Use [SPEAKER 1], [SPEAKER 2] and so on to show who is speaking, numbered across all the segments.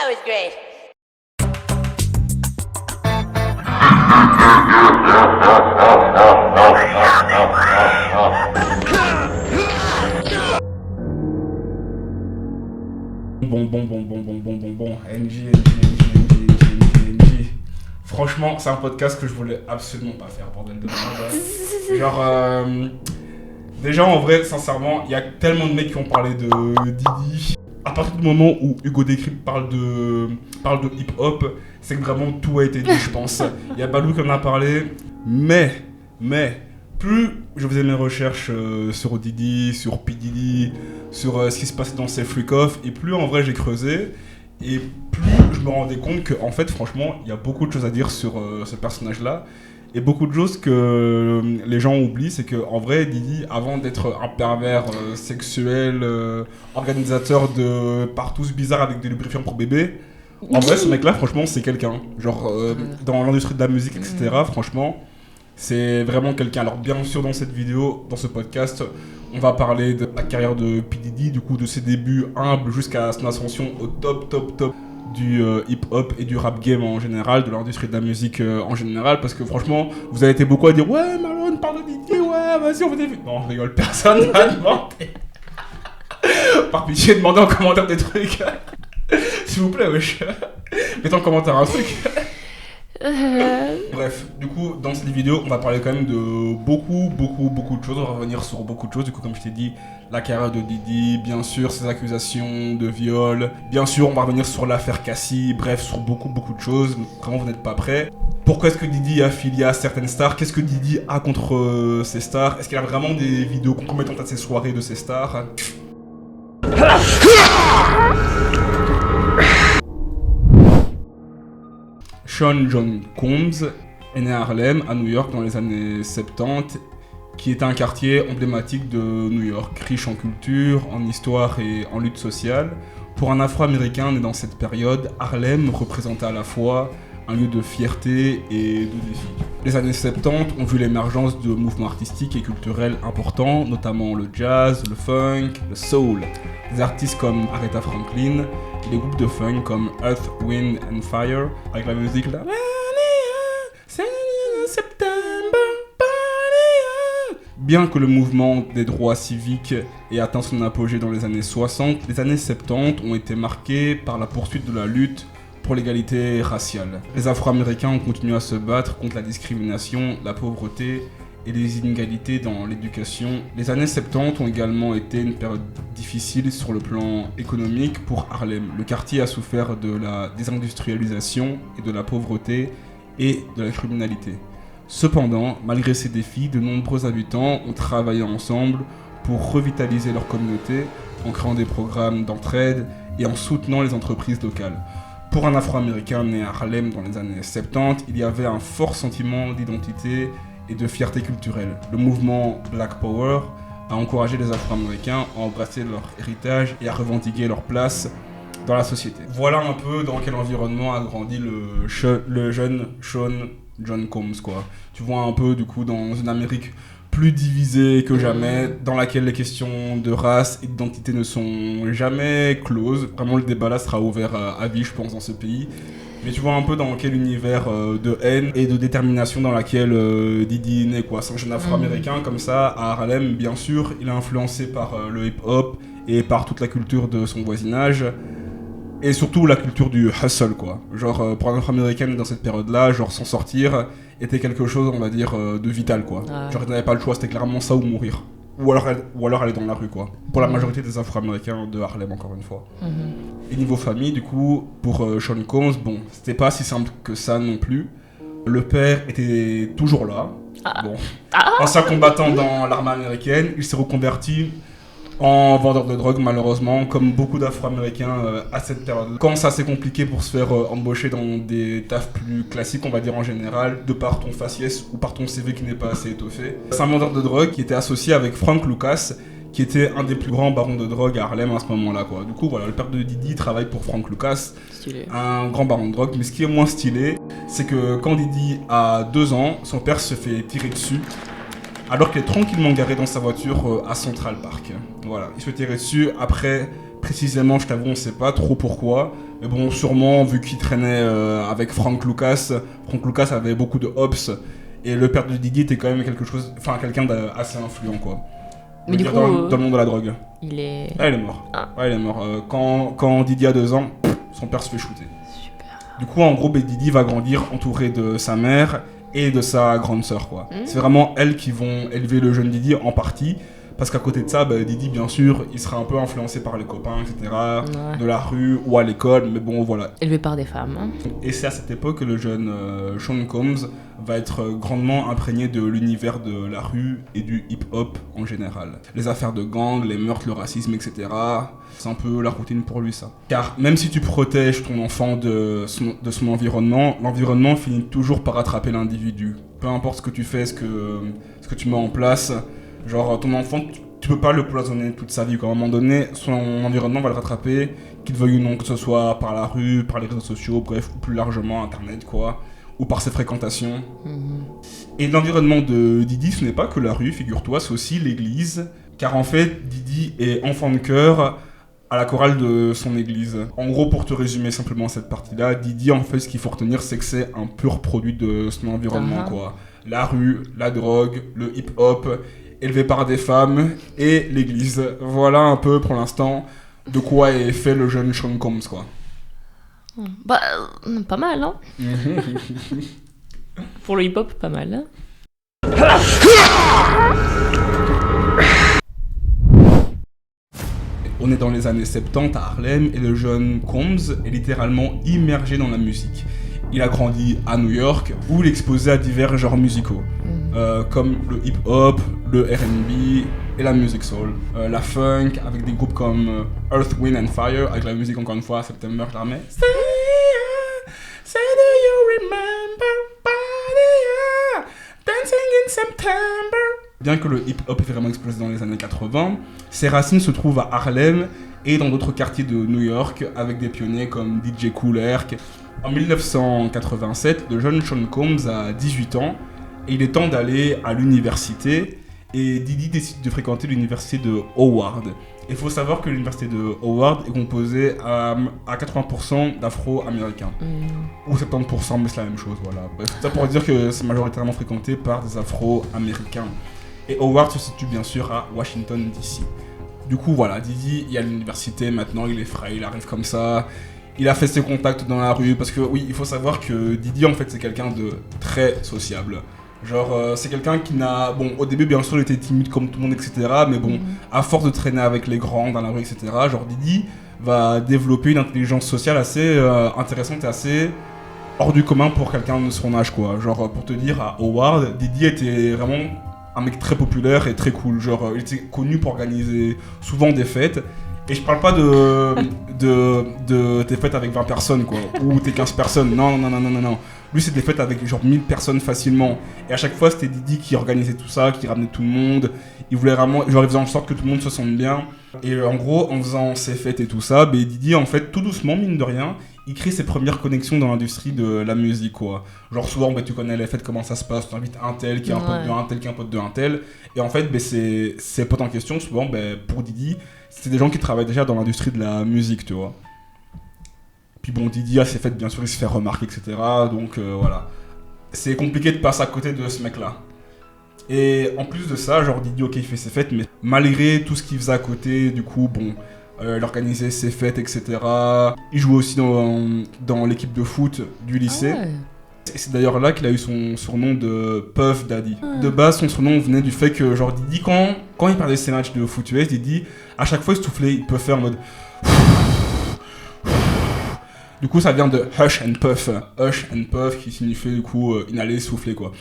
[SPEAKER 1] That was great.
[SPEAKER 2] Bon. NG. Franchement, c'est un podcast que je voulais absolument pas faire, bordel de merde. Genre, déjà en vrai, sincèrement, il y a tellement de mecs qui ont parlé de Didi. À partir du moment où Hugo Décrypte parle de hip-hop, c'est que vraiment tout a été dit, je pense. Il y a Balou qui en a parlé, mais, plus je faisais mes recherches sur Didi, sur P. Diddy, sur ce qui se passait dans ces freak-off, et plus en vrai j'ai creusé, et plus je me rendais compte que, en fait, franchement, il y a beaucoup de choses à dire sur ce personnage-là. Et beaucoup de choses que les gens oublient, c'est qu'en vrai, Didi, avant d'être un pervers sexuel, organisateur de partous bizarres avec des lubrifiants pour bébé, en vrai, ce mec-là, franchement, c'est quelqu'un. Genre, dans l'industrie de la musique, etc., franchement, c'est vraiment quelqu'un. Alors, bien sûr, dans cette vidéo, dans ce podcast, on va parler de la carrière de P. Diddy, du coup, de ses débuts humbles jusqu'à son ascension au top du hip-hop et du rap game en général, de l'industrie de la musique en général, parce que franchement, vous avez été beaucoup à dire « Ouais, Marlon, parle de Didi, ouais, vas-y, on fait des... » Non, je rigole, personne n'a demandé. Par pitié, demandez en commentaire des trucs. S'il vous plaît, wesh. Mettez en commentaire un truc. Bref, du coup, dans cette vidéo, on va parler quand même de beaucoup de choses. On va revenir sur beaucoup de choses. Du coup, comme je t'ai dit, la carrière de Didi, bien sûr, ses accusations de viol. Bien sûr, on va revenir sur l'affaire Cassie. Bref, sur beaucoup de choses. Vraiment, vous n'êtes pas prêts. Pourquoi est-ce que Didi est affilié à certaines stars? Qu'est-ce que Didi a contre ces stars? Est-ce qu'il a vraiment des vidéos compromettantes à ses soirées de ces stars? Sean John Combs est né à Harlem, à New York, dans les années 70, qui était un quartier emblématique de New York, riche en culture, en histoire et en lutte sociale. Pour un Afro-Américain né dans cette période, Harlem représentait à la fois un lieu de fierté et de défi. Les années 70 ont vu l'émergence de mouvements artistiques et culturels importants, notamment le jazz, le funk, le soul. Des artistes comme Aretha Franklin et des groupes de funk comme Earth, Wind and Fire, avec la musique là. Bien que le mouvement des droits civiques ait atteint son apogée dans les années 60, les années 70 ont été marquées par la poursuite de la lutte pour l'égalité raciale. Les Afro-Américains ont continué à se battre contre la discrimination, la pauvreté et les inégalités dans l'éducation. Les années 70 ont également été une période difficile sur le plan économique pour Harlem. Le quartier a souffert de la désindustrialisation et de la pauvreté et de la criminalité. Cependant, malgré ces défis, de nombreux habitants ont travaillé ensemble pour revitaliser leur communauté en créant des programmes d'entraide et en soutenant les entreprises locales. Pour un Afro-Américain né à Harlem dans les années 70, il y avait un fort sentiment d'identité et de fierté culturelle. Le mouvement Black Power a encouragé les Afro-Américains à embrasser leur héritage et à revendiquer leur place dans la société. Voilà un peu dans quel environnement a grandi le jeune Sean John Combs, quoi. Tu vois un peu, du coup, dans une Amérique plus divisée que jamais, dans laquelle les questions de race et d'identité ne sont jamais closes. Vraiment, le débat là sera ouvert à vie, je pense, dans ce pays. Mais tu vois un peu dans quel univers de haine et de détermination dans laquelle Didi est né, quoi. C'est un jeune Afro-Américain comme ça, à Harlem, bien sûr. Il est influencé par le hip-hop et par toute la culture de son voisinage. Et surtout la culture du hustle, quoi. Genre, pour un Afro-Américain dans cette période-là, genre s'en sortir était quelque chose, on va dire, de vital, quoi. Ouais. Genre, il n'avait pas le choix, c'était clairement ça ou mourir. Ou alors aller dans la rue, quoi. Pour la majorité des Afro-Américains de Harlem, encore une fois. Et niveau famille, du coup, pour Sean Combs, bon, c'était pas si simple que ça non plus. Le père était toujours là. Bon. Ancien combattant dans l'armée américaine, il s'est reconverti en vendeur de drogue, malheureusement, comme beaucoup d'Afro-Américains à cette période. Quand ça c'est compliqué pour se faire embaucher dans des tafs plus classiques, on va dire en général, de par ton faciès ou par ton CV qui n'est pas assez étoffé. C'est un vendeur de drogue qui était associé avec Frank Lucas, qui était un des plus grands barons de drogue à Harlem à ce moment-là, quoi. Du coup, voilà, le père de Didi travaille pour Frank Lucas, stylé. Un grand baron de drogue. Mais ce qui est moins stylé, c'est que quand Didi a 2 ans, son père se fait tirer dessus alors qu'il est tranquillement garé dans sa voiture à Central Park. Voilà, il se fait tirer dessus après Précisément, je t'avoue, on sait pas trop pourquoi. Mais bon, sûrement, vu qu'il traînait avec Frank Lucas avait beaucoup de hops. Et le père de Didi était quand même quelqu'un d'assez influent, quoi.
[SPEAKER 1] Mais du coup,
[SPEAKER 2] dans le monde de la drogue.
[SPEAKER 1] il est...
[SPEAKER 2] Ah, il est mort.
[SPEAKER 1] Ah.
[SPEAKER 2] Ouais, il est mort. Quand Didi a 2 ans, son père se fait shooter.
[SPEAKER 1] Super.
[SPEAKER 2] Du coup, en gros, Didi va grandir entouré de sa mère et de sa grande sœur, quoi. C'est vraiment elles qui vont élever le jeune Didi en partie. Parce qu'à côté de ça, Didi, bien sûr, il sera un peu influencé par les copains, etc.
[SPEAKER 1] Ouais.
[SPEAKER 2] De la rue ou à l'école, mais bon, voilà.
[SPEAKER 1] Élevé par des femmes. Hein.
[SPEAKER 2] Et c'est à cette époque que le jeune Sean Combs va être grandement imprégné de l'univers de la rue et du hip-hop en général. Les affaires de gang, les meurtres, le racisme, etc. C'est un peu la routine pour lui, ça. Car même si tu protèges ton enfant de son environnement, l'environnement finit toujours par attraper l'individu. Peu importe ce que tu fais, ce que tu mets en place, genre ton enfant, tu peux pas le poisonner toute sa vie. À un moment donné, son environnement va le rattraper, qu'il veuille ou non, que ce soit par la rue, par les réseaux sociaux, bref, ou plus largement Internet, quoi, ou par ses fréquentations. Et l'environnement de Didi, ce n'est pas que la rue, figure-toi, c'est aussi l'église. Car en fait, Didi est enfant de chœur à la chorale de son église. En gros, pour te résumer simplement cette partie-là, Didi, en fait, ce qu'il faut retenir, c'est que c'est un pur produit de son environnement, quoi. La rue, la drogue, le hip-hop, élevé par des femmes et l'église. Voilà un peu pour l'instant de quoi est fait le jeune Sean Combs, quoi.
[SPEAKER 1] Bah, pas mal, hein. Pour le hip-hop, pas mal. Hein.
[SPEAKER 2] On est dans les années 70 à Harlem et le jeune Combs est littéralement immergé dans la musique. Il a grandi à New York où il exposait à divers genres musicaux. Comme le hip-hop, le R&B et la music soul. La funk avec des groupes comme Earth, Wind and Fire, avec la musique encore une fois, September, je la remets. Say do you remember dancing in September. Bien que le hip-hop ait vraiment explosé dans les années 80, ses racines se trouvent à Harlem et dans d'autres quartiers de New York avec des pionniers comme DJ Kool Herc. En 1987, le jeune Sean Combs a 18 ans et il est temps d'aller à l'université et Didi décide de fréquenter l'université de Howard. Il faut savoir que l'université de Howard est composée à 80% d'Afro-Américains. Ou 70%, mais c'est la même chose, voilà. Bref, ça pour dire que c'est majoritairement fréquenté par des Afro-Américains. Et Howard se situe bien sûr à Washington DC. Du coup, voilà, Didi, il est à l'université maintenant, il est frais, il arrive comme ça. Il a fait ses contacts dans la rue, parce que oui, il faut savoir que Didi, en fait, c'est quelqu'un de très sociable. Genre, c'est quelqu'un qui n'a... Bon, au début, bien sûr, il était timide comme tout le monde, etc. Mais bon, à force de traîner avec les grands dans la rue, etc., genre, Didi va développer une intelligence sociale assez intéressante et assez hors du commun pour quelqu'un de son âge, quoi. Genre, pour te dire, à Howard, Didi était vraiment un mec très populaire et très cool. Genre, il était connu pour organiser souvent des fêtes. Et je parle pas de tes fêtes avec 20 personnes, quoi, ou tes 15 personnes. Non. Lui, c'est des fêtes avec genre 1000 personnes facilement. Et à chaque fois, c'était Didi qui organisait tout ça, qui ramenait tout le monde. Il voulait vraiment, genre, il faisait en sorte que tout le monde se sente bien. Et en gros, en faisant ses fêtes et tout ça, Didi, en fait, tout doucement, mine de rien, il crée ses premières connexions dans l'industrie de la musique, quoi. Genre, souvent, tu connais les fêtes, comment ça se passe. Tu invites un tel qui est un pote de un tel qui est un pote de un tel. Et en fait, ces potes en question, souvent, pour Didi, c'est des gens qui travaillent déjà dans l'industrie de la musique, tu vois. Puis bon, Didi a ses fêtes, bien sûr, il se fait remarquer, etc. Donc voilà. C'est compliqué de passer à côté de ce mec-là. Et en plus de ça, genre Didi, ok, il fait ses fêtes, mais malgré tout ce qu'il faisait à côté, du coup, bon, il organisait ses fêtes, etc. Il jouait aussi dans l'équipe de foot du lycée. Ah ouais. Et c'est d'ailleurs là qu'il a eu son surnom de Puff Daddy. De base, son surnom venait du fait que, genre, Didi, quand il perdait ses matchs de foot US, Didi, à chaque fois, il soufflait, il puffait en mode... Du coup, ça vient de Hush and Puff. Hush and Puff, qui signifie, du coup, inhaler, souffler, quoi.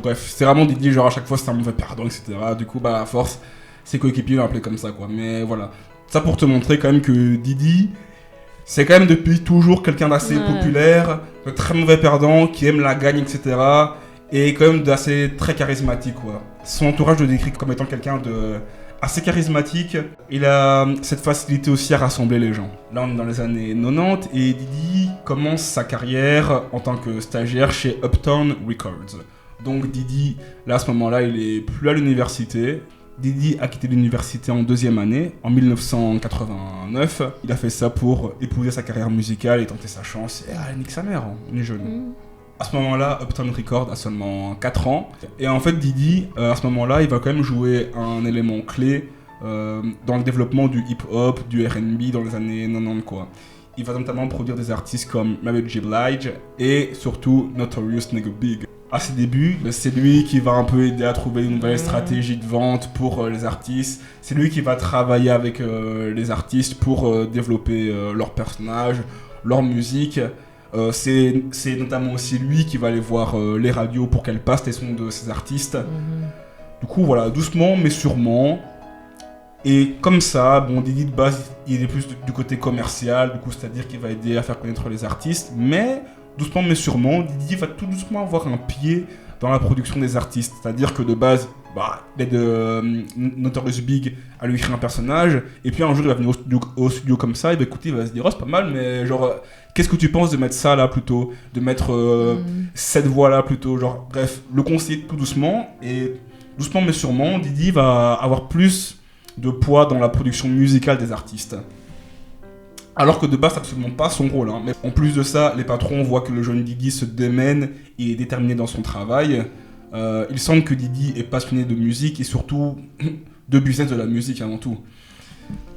[SPEAKER 2] Bref, c'est vraiment Didi, genre, à chaque fois, c'était un mauvais perdant, etc. Du coup, à force, ses coéquipiers l'ont appelé comme ça, quoi. Mais voilà. Ça pour te montrer, quand même, que Didi... C'est quand même depuis toujours quelqu'un d'assez populaire, de très mauvais perdant, qui aime la gagne, etc. Et quand même d'assez très charismatique, quoi. Son entourage le décrit comme étant quelqu'un de assez charismatique. Il a cette facilité aussi à rassembler les gens. Là, on est dans les années 90 et Didi commence sa carrière en tant que stagiaire chez Uptown Records. Donc Didi, là, à ce moment-là, il est plus à l'université. Didi a quitté l'université en deuxième année, en 1989. Il a fait ça pour épouser sa carrière musicale et tenter sa chance. Et nique sa mère, on est jeune. À ce moment-là, Uptown Records a seulement 4 ans. Et en fait, Didi, à ce moment-là, il va quand même jouer un élément clé dans le développement du hip-hop, du R&B dans les années 90, quoi. Il va notamment produire des artistes comme Mary J. Blige et surtout Notorious Nigga Big. À ses débuts, c'est lui qui va un peu aider à trouver une nouvelle stratégie de vente pour les artistes. C'est lui qui va travailler avec les artistes pour développer leurs personnages, leur musique. C'est notamment aussi lui qui va aller voir les radios pour qu'elles passent les sons de ces artistes. Du coup, voilà, doucement mais sûrement. Et comme ça, bon, Didi de base, il est plus du côté commercial, du coup, c'est-à-dire qu'il va aider à faire connaître les artistes, mais doucement mais sûrement, Didi va tout doucement avoir un pied dans la production des artistes. C'est-à-dire que de base, il aide Notorious Big à lui écrire un personnage, et puis un jour il va venir au studio comme ça, il va écouter, il va se dire, oh, c'est pas mal, mais genre, qu'est-ce que tu penses de mettre ça là plutôt, de mettre cette voix là plutôt, genre, bref, le conseiller tout doucement, et doucement mais sûrement, Didi va avoir plus de poids dans la production musicale des artistes. Alors que de base, c'est absolument pas son rôle. Mais en plus de ça, les patrons voient que le jeune Didi se démène et est déterminé dans son travail. Il semble que Didi est passionné de musique et surtout de business de la musique avant tout.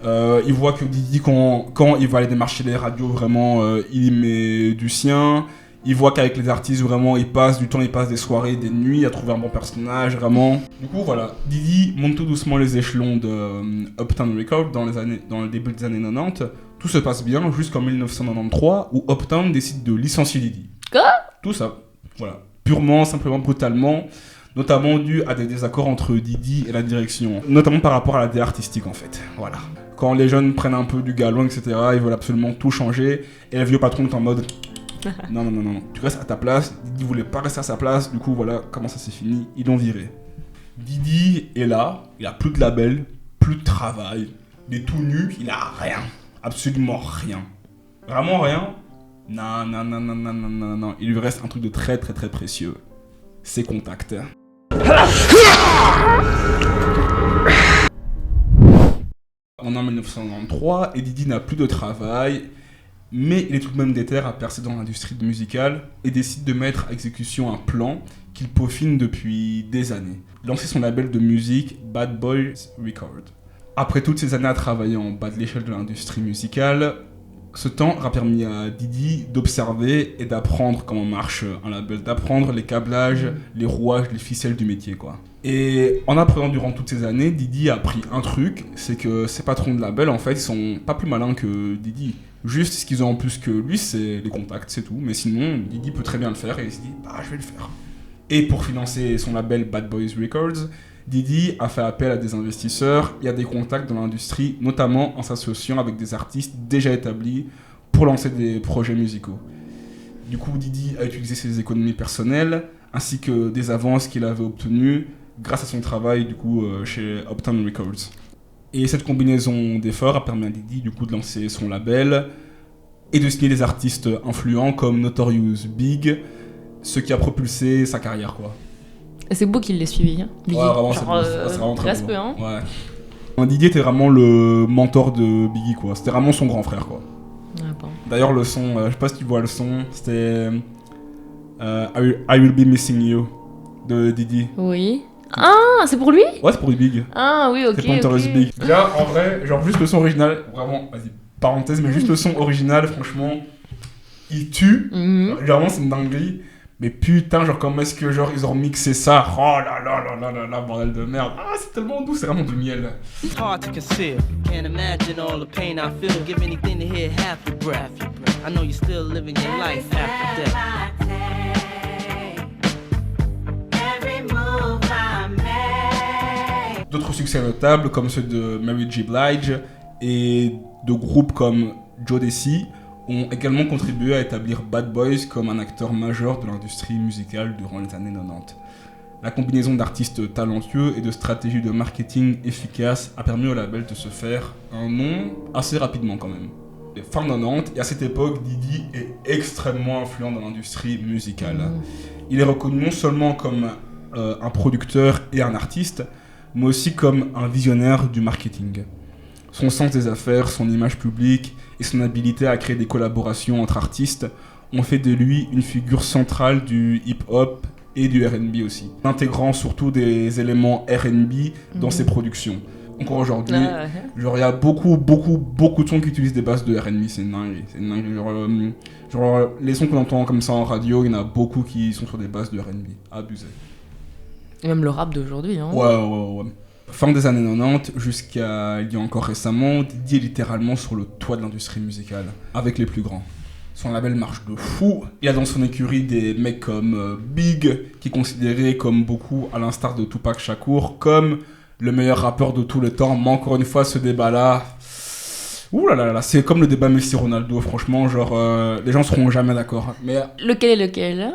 [SPEAKER 2] Il voit que Didi, quand il va aller démarcher les radios, vraiment, il y met du sien. Il voit qu'avec les artistes, vraiment, il passe du temps, il passe des soirées, des nuits à trouver un bon personnage, vraiment. Du coup, voilà, Didi monte tout doucement les échelons de Uptown Records dans le début des années 90. Tout se passe bien jusqu'en 1993 où Uptown décide de licencier Didi.
[SPEAKER 1] Quoi ?
[SPEAKER 2] Tout ça, voilà. Purement, simplement, brutalement, notamment dû à des désaccords entre Didi et la direction. Notamment par rapport à la DA artistique, en fait. Voilà. Quand les jeunes prennent un peu du galon, etc., ils veulent absolument tout changer. Et le vieux patron est en mode... Non, tu restes à ta place. Didi voulait pas rester à sa place, du coup voilà comment ça s'est fini, ils l'ont viré. Didi est là, il a plus de label, plus de travail, il est tout nu, il a rien, absolument rien. Vraiment rien. Non, il lui reste un truc de très très très précieux, ses contacts. On est en 1993 et Didi n'a plus de travail. Mais il est tout de même déter à percer dans l'industrie musicale et décide de mettre à exécution un plan qu'il peaufine depuis des années. Lancer son label de musique Bad Boys Records. Après toutes ces années à travailler en bas de l'échelle de l'industrie musicale, ce temps a permis à Didi d'observer et d'apprendre comment marche un label, d'apprendre les câblages, les rouages, les ficelles du métier, quoi. Et en apprenant durant toutes ces années, Didi a appris un truc, c'est que ces patrons de label, en fait, ils sont pas plus malins que Didi. Juste, ce qu'ils ont en plus que lui, c'est les contacts, c'est tout. Mais sinon, Didi peut très bien le faire et il se dit, je vais le faire. Et pour financer son label Bad Boys Records, Didi a fait appel à des investisseurs et à des contacts dans l'industrie, notamment en s'associant avec des artistes déjà établis pour lancer des projets musicaux. Du coup, Didi a utilisé ses économies personnelles ainsi que des avances qu'il avait obtenues grâce à son travail du coup, chez Uptown Records. Et cette combinaison d'efforts a permis à Didi du coup, de lancer son label et de signer des artistes influents comme Notorious Big, ce qui a propulsé sa carrière, quoi.
[SPEAKER 1] Et c'est beau qu'il l'ait suivi, hein, Biggie.
[SPEAKER 2] Ouais, vraiment,
[SPEAKER 1] genre,
[SPEAKER 2] c'est vraiment très
[SPEAKER 1] respect,
[SPEAKER 2] beau.
[SPEAKER 1] hein.
[SPEAKER 2] Ouais. Didi était vraiment le mentor de Biggie, quoi. C'était vraiment son grand frère, quoi.
[SPEAKER 1] Ah, bon.
[SPEAKER 2] D'ailleurs, le son, je sais pas si tu vois le son, c'était I Will Be Missing You de Didi.
[SPEAKER 1] Oui. Ah, c'est pour lui ?
[SPEAKER 2] Ouais, c'est pour Big.
[SPEAKER 1] Ah oui, ok.
[SPEAKER 2] C'est pour Notorious Big. Déjà, en vrai, genre juste le son original, vraiment, vas-y, parenthèse, mais juste le son original, franchement, il tue. Vraiment, c'est une dinguerie. Mais putain, genre, comment est-ce que genre ils ont mixé ça? Oh là là là là là là, bordel de merde. Ah, c'est tellement doux, c'est vraiment du miel.
[SPEAKER 3] It's hard to conceal. Can't imagine all the pain I feel. Give anything to hear half your breath. I know you're still living your life after death.
[SPEAKER 2] D'autres succès notables comme ceux de Mary J. Blige et de groupes comme Jodeci ont également contribué à établir Bad Boys comme un acteur majeur de l'industrie musicale durant les années 90. La combinaison d'artistes talentueux et de stratégies de marketing efficaces a permis au label de se faire un nom assez rapidement quand même. Fin 90, et à cette époque, Didi est extrêmement influent dans l'industrie musicale. Il est reconnu non seulement comme un producteur et un artiste, mais aussi comme un visionnaire du marketing. Son sens des affaires, son image publique et son habilité à créer des collaborations entre artistes ont fait de lui une figure centrale du hip-hop et du R&B aussi, intégrant surtout des éléments R&B dans ses productions. Encore aujourd'hui, genre il y a beaucoup de sons qui utilisent des bases de R&B, c'est une dinguerie. Genre les sons qu'on entend comme ça en radio, il y en a beaucoup qui sont sur des bases de R&B, abusé.
[SPEAKER 1] Et même le rap d'aujourd'hui, hein.
[SPEAKER 2] Ouais. Fin des années 90 jusqu'à il y a encore récemment, Diddy est littéralement sur le toit de l'industrie musicale, avec les plus grands. Son label marche de fou. Il a dans son écurie des mecs comme Big, qui est considéré comme beaucoup, à l'instar de Tupac Shakur, comme le meilleur rappeur de tous les temps. Mais encore une fois, ce débat-là, ouh là là, c'est comme le débat Messi-Ronaldo, franchement, genre, les gens seront jamais d'accord. Mais
[SPEAKER 1] Lequel est lequel?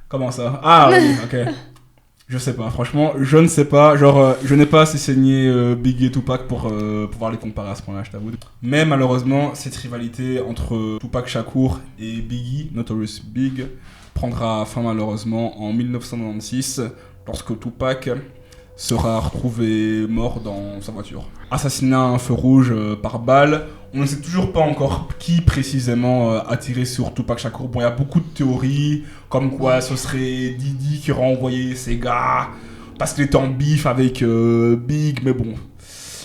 [SPEAKER 2] comment ça? Ah oui, ok. Je sais pas, franchement, je ne sais pas. Genre, je n'ai pas assez saigné Biggie et Tupac pour pouvoir les comparer à ce point-là, je t'avoue. Mais malheureusement, cette rivalité entre Tupac Shakur et Biggie, Notorious Big, prendra fin malheureusement en 1996, lorsque Tupac sera retrouvé mort dans sa voiture. Assassiné à un feu rouge par balle. On ne sait toujours pas encore qui précisément a tiré sur Tupac Shakur. Bon, il y a beaucoup de théories, comme quoi ce serait Diddy qui aurait envoyé ses gars, parce qu'il était en bif avec Big, mais bon,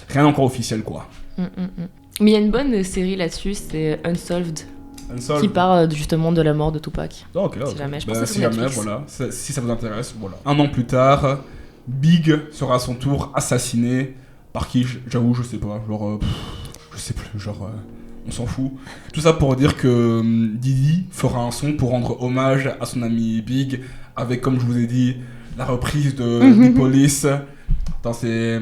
[SPEAKER 2] rien encore officiel quoi.
[SPEAKER 1] Mais il y a une bonne série là-dessus, c'est Unsolved, qui parle justement de la mort de Tupac.
[SPEAKER 2] Oh, ok,
[SPEAKER 1] Si jamais, je pense
[SPEAKER 2] bah,
[SPEAKER 1] que
[SPEAKER 2] si
[SPEAKER 1] c'est
[SPEAKER 2] jamais,
[SPEAKER 1] Netflix.
[SPEAKER 2] voilà, si ça vous intéresse, voilà. Un an plus tard, Big sera à son tour assassiné par qui, j'avoue, je sais pas, genre, je sais plus, genre, on s'en fout. Tout ça pour dire que Diddy fera un son pour rendre hommage à son ami Big, avec, comme je vous ai dit, la reprise de The Police dans ses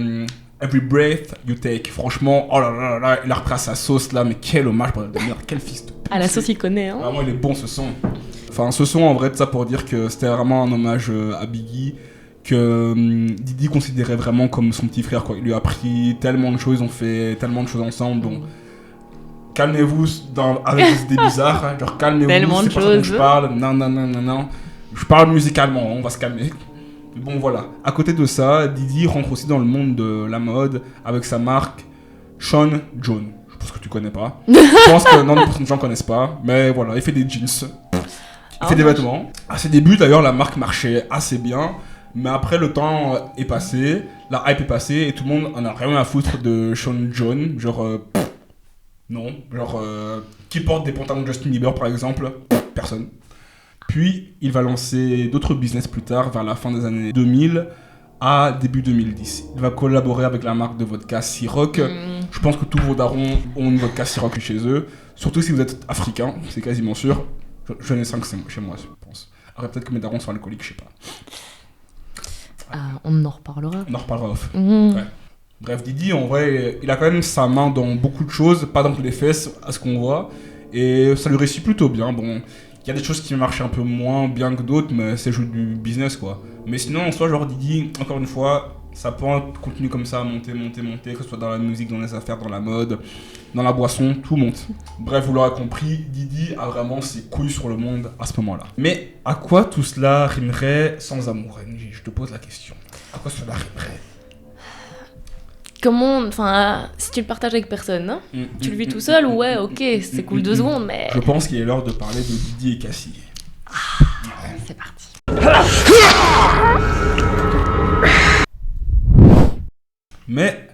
[SPEAKER 2] Every Breath You Take. Franchement, oh là là là, il a repris à sa sauce là, mais quel hommage, bordel de merde, quel fils de pute.
[SPEAKER 1] Ah, la sauce, il connaît, hein.
[SPEAKER 2] Vraiment, il est bon ce son. Enfin, ce son, en vrai, tout ça pour dire que c'était vraiment un hommage à Biggie, que Diddy considérait vraiment comme son petit frère, quoi. Il lui a appris tellement de choses, ils ont fait tellement de choses ensemble, donc calmez-vous avec des idées bizarres, hein. Genre calmez-vous,
[SPEAKER 1] Tellement
[SPEAKER 2] c'est
[SPEAKER 1] de
[SPEAKER 2] pas ça dont je
[SPEAKER 1] choses.
[SPEAKER 2] parle, non. Je parle musicalement, on va se calmer. Mais bon, voilà. À côté de ça, Diddy rentre aussi dans le monde de la mode avec sa marque Sean John. Je pense que tu connais pas. Je pense que 90% des gens connaissent pas, mais voilà, il fait des jeans. Il fait des vêtements. À ses débuts, d'ailleurs, la marque marchait assez bien. Mais après, le temps est passé, la hype est passée, et tout le monde en a rien à foutre de Sean John. Genre, non. Genre, qui porte des pantalons de Justin Bieber, par exemple? Personne. Puis, il va lancer d'autres business plus tard, vers la fin des années 2000 à début 2010. Il va collaborer avec la marque de vodka Ciroc. Je pense que tous vos darons ont une vodka Ciroc chez eux. Surtout si vous êtes africain, c'est quasiment sûr. Je n'ai 5 chez moi, je pense. Après, peut-être que mes darons sont alcooliques, je sais pas.
[SPEAKER 1] Ah, on en reparlera.
[SPEAKER 2] On en reparlera off. Ouais. Bref, Diddy, en vrai, il a quand même sa main dans beaucoup de choses, pas dans les fesses, à ce qu'on voit. Et ça lui réussit plutôt bien. Bon, il y a des choses qui marchent un peu moins bien que d'autres, mais c'est juste du business, quoi. Mais sinon, en soi, genre Diddy, encore une fois, ça peut continuer comme ça, monter, que ce soit dans la musique, dans les affaires, dans la mode, dans la boisson, tout monte. Bref, vous l'aurez compris, Diddy a vraiment ses couilles sur le monde à ce moment-là. Mais à quoi tout cela rimerait sans amour, NJ? Je te pose la question. À quoi cela rimerait?
[SPEAKER 1] Comment, enfin, si tu le partages avec personne, hein, tu le vis tout seul, ouais, ok, c'est cool 2 secondes, mais...
[SPEAKER 2] Je pense qu'il est l'heure de parler de Diddy et Cassie.
[SPEAKER 1] C'est parti.
[SPEAKER 2] Mais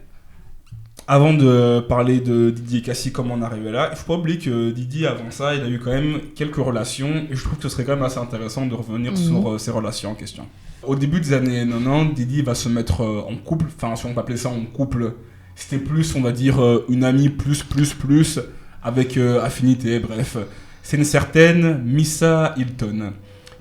[SPEAKER 2] avant de parler de Diddy et Cassie, comment on est arrivé là, il faut pas oublier que Diddy, avant ça, il a eu quand même quelques relations, et je trouve que ce serait quand même assez intéressant de revenir sur ces relations en question. Au début des années 90, Diddy va se mettre en couple, enfin si on peut appeler ça en couple, c'était plus, on va dire, une amie plus, avec affinité, bref. C'est une certaine Missa Hilton,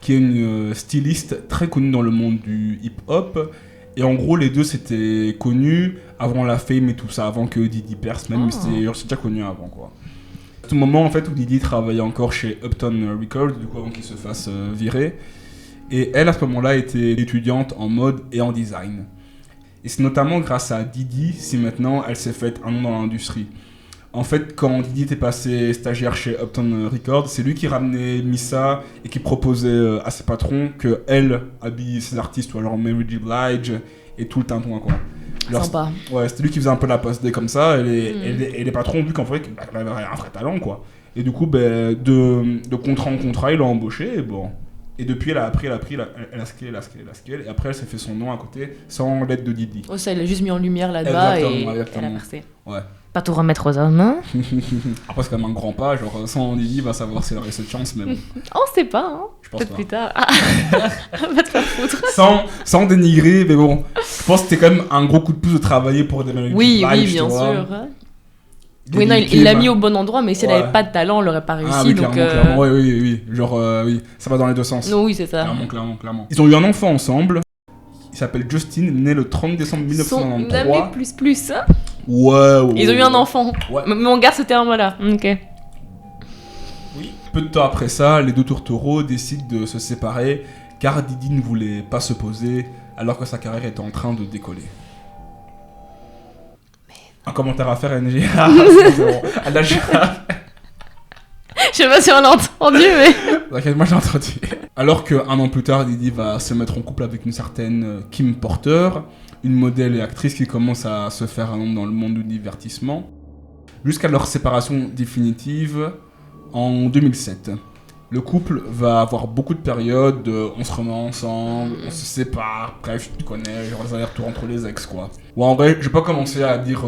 [SPEAKER 2] qui est une styliste très connue dans le monde du hip-hop. Et en gros, les deux s'étaient connus avant la fame et tout ça, avant que Diddy perce, même, c'est déjà connu avant, quoi. C'est au moment, en fait, où Diddy travaillait encore chez Uptown Records, du coup, avant qu'il se fasse virer. Et elle, à ce moment-là, était étudiante en mode et en design. Et c'est notamment grâce à Diddy si maintenant elle s'est faite un nom dans l'industrie. En fait, quand Diddy était passé stagiaire chez Uptown Records, c'est lui qui ramenait Missa et qui proposait à ses patrons qu'elle habille ses artistes, genre Mary J. Blige et tout le tintouin, quoi.
[SPEAKER 1] Sympa.
[SPEAKER 2] Ouais, c'était lui qui faisait un peu la passe D comme ça, et les patrons, vu qu'en fait, il avait un vrai talent, quoi. Et du coup, de contrat en contrat, il l'a embauché, et bon. Et depuis, elle a scale, et après, elle s'est fait son nom à côté, sans l'aide de Didi.
[SPEAKER 1] Oh, ça, il a juste mis en lumière là-bas, et elle a percé. Ouais. Pas tout remettre aux hommes, hein.
[SPEAKER 2] Après, c'est quand même un grand pas, genre, sans Didi, va savoir si elle aurait cette chance, mais bon.
[SPEAKER 1] On sait pas, hein.
[SPEAKER 2] Je pense
[SPEAKER 1] peut-être
[SPEAKER 2] pas.
[SPEAKER 1] Plus tard. Ah. Va te faire foutre.
[SPEAKER 2] Sans dénigrer, mais bon, je pense que c'était quand même un gros coup de pouce de travailler pour des mecs.
[SPEAKER 1] Oui, bien sûr. Oui, non, il l'a mis au bon endroit, mais si elle avait pas de talent, elle aurait pas réussi.
[SPEAKER 2] Ah oui,
[SPEAKER 1] donc
[SPEAKER 2] clairement. Oui. Genre, oui, ça va dans les deux sens.
[SPEAKER 1] Oui, c'est ça.
[SPEAKER 2] Clairement. Ils ont eu un enfant ensemble. Il s'appelle Justin, né le 30 décembre 1993.
[SPEAKER 1] Son plus, hein.
[SPEAKER 2] Ouais.
[SPEAKER 1] Ils ont eu un enfant. Ouais. Mais on garde ce terme-là. Ok.
[SPEAKER 2] Oui. Peu de temps après ça, les deux tourtereaux décident de se séparer car Didi ne voulait pas se poser alors que sa carrière était en train de décoller. Un commentaire à faire, NG.
[SPEAKER 1] Je sais pas si on l'a entendu, mais...
[SPEAKER 2] T'inquiète, moi j'ai entendu. Alors qu'un an plus tard, Didi va se mettre en couple avec une certaine Kim Porter, une modèle et actrice qui commence à se faire un nom dans le monde du divertissement, jusqu'à leur séparation définitive en 2007. Le couple va avoir beaucoup de périodes, on se remet ensemble, on se sépare, bref, tu connais, genre les allers-retours entre les ex, quoi. Ouais, en vrai, je vais pas commencer à dire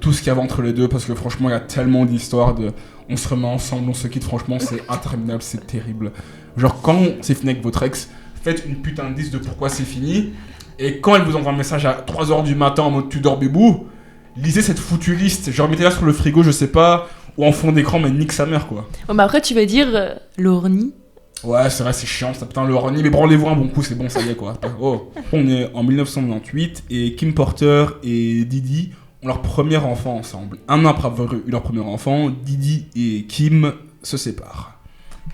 [SPEAKER 2] tout ce qu'il y avait entre les deux, parce que franchement, il y a tellement d'histoires de on se remet ensemble, on se quitte, franchement, c'est interminable, c'est terrible. Genre, quand c'est fini avec votre ex, faites une putain de liste de pourquoi c'est fini, et quand elle vous envoie un message à 3h du matin en mode tu dors bébou, lisez cette foutue liste, genre mettez-la sur le frigo, je sais pas, ou en fond d'écran, mais nique sa mère, quoi.
[SPEAKER 1] Oh, mais après, tu vas dire l'orni.
[SPEAKER 2] Ouais, c'est vrai, c'est chiant, ça putain, l'orni, mais branlez-vous un bon coup, c'est bon, ça y est, quoi. Oh. On est en 1998, et Kim Porter et Didi ont leur premier enfant ensemble. Un an après avoir eu leur premier enfant, Didi et Kim se séparent.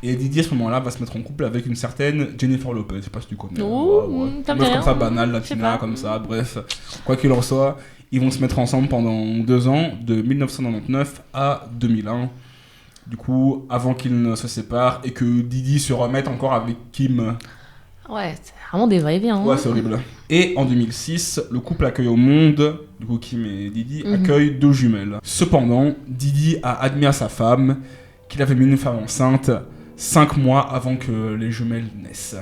[SPEAKER 2] Et Didi, à ce moment-là, va se mettre en couple avec une certaine Jennifer Lopez, je sais pas si tu connais.
[SPEAKER 1] Oh,
[SPEAKER 2] ça meuf comme ça, banale, latina, comme ça, bref. Quoi qu'il en soit, ils vont se mettre ensemble pendant 2 ans, de 1999 à 2001. Du coup, avant qu'ils ne se séparent et que Didi se remette encore avec Kim.
[SPEAKER 1] Ouais, c'est vraiment des va-et-vient.
[SPEAKER 2] Ouais, c'est horrible. Et en 2006, le couple accueille au monde, du coup Kim et Didi, accueillent 2 jumelles. Cependant, Didi a admis à sa femme qu'il avait mis une femme enceinte 5 mois avant que les jumelles naissent.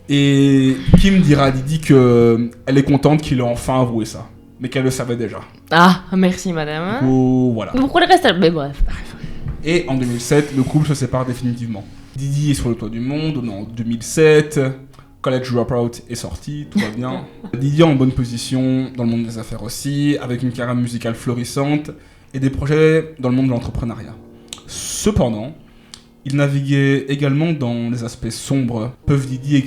[SPEAKER 2] Et Kim dira à Didi qu'elle est contente qu'il ait enfin avoué ça, mais qu'elle le savait déjà.
[SPEAKER 1] Ah, merci madame.
[SPEAKER 2] Du coup, voilà.
[SPEAKER 1] Pourquoi le reste mais bref.
[SPEAKER 2] Et en 2007, le couple se sépare définitivement. Didi est sur le toit du monde, on est en 2007, College Dropout est sorti, tout va bien. Didi est en bonne position dans le monde des affaires aussi, avec une carrière musicale florissante et des projets dans le monde de l'entrepreneuriat. Cependant, il naviguait également dans les aspects sombres. Puff Didi et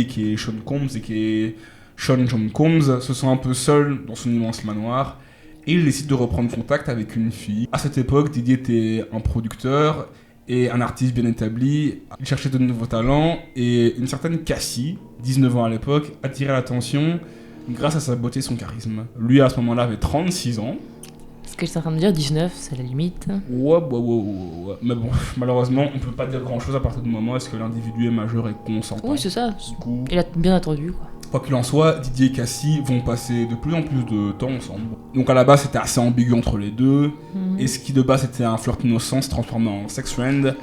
[SPEAKER 2] qui est Sean Combs et qui est Sean John Combs se sent un peu seul dans son immense manoir. Et il décide de reprendre contact avec une fille. À cette époque, Didi était un producteur et un artiste bien établi. Il cherchait de nouveaux talents et une certaine Cassie, 19 ans à l'époque, attirait l'attention grâce à sa beauté et son charisme. Lui, à ce moment-là, avait 36 ans.
[SPEAKER 1] Ce que je suis en train de dire, 19, c'est la limite.
[SPEAKER 2] Ouais. Mais bon, malheureusement, on peut pas dire grand-chose à partir du moment où est-ce que l'individu est majeur et consentant.
[SPEAKER 1] Oui, c'est ça.
[SPEAKER 2] Du coup,
[SPEAKER 1] il a bien attendu, quoi.
[SPEAKER 2] Quoi qu'il en soit, Didi et Cassie vont passer de plus en plus de temps ensemble. Donc à la base, c'était assez ambigu entre les deux. Et ce qui de base était un flirt innocent se transformait en sex friend.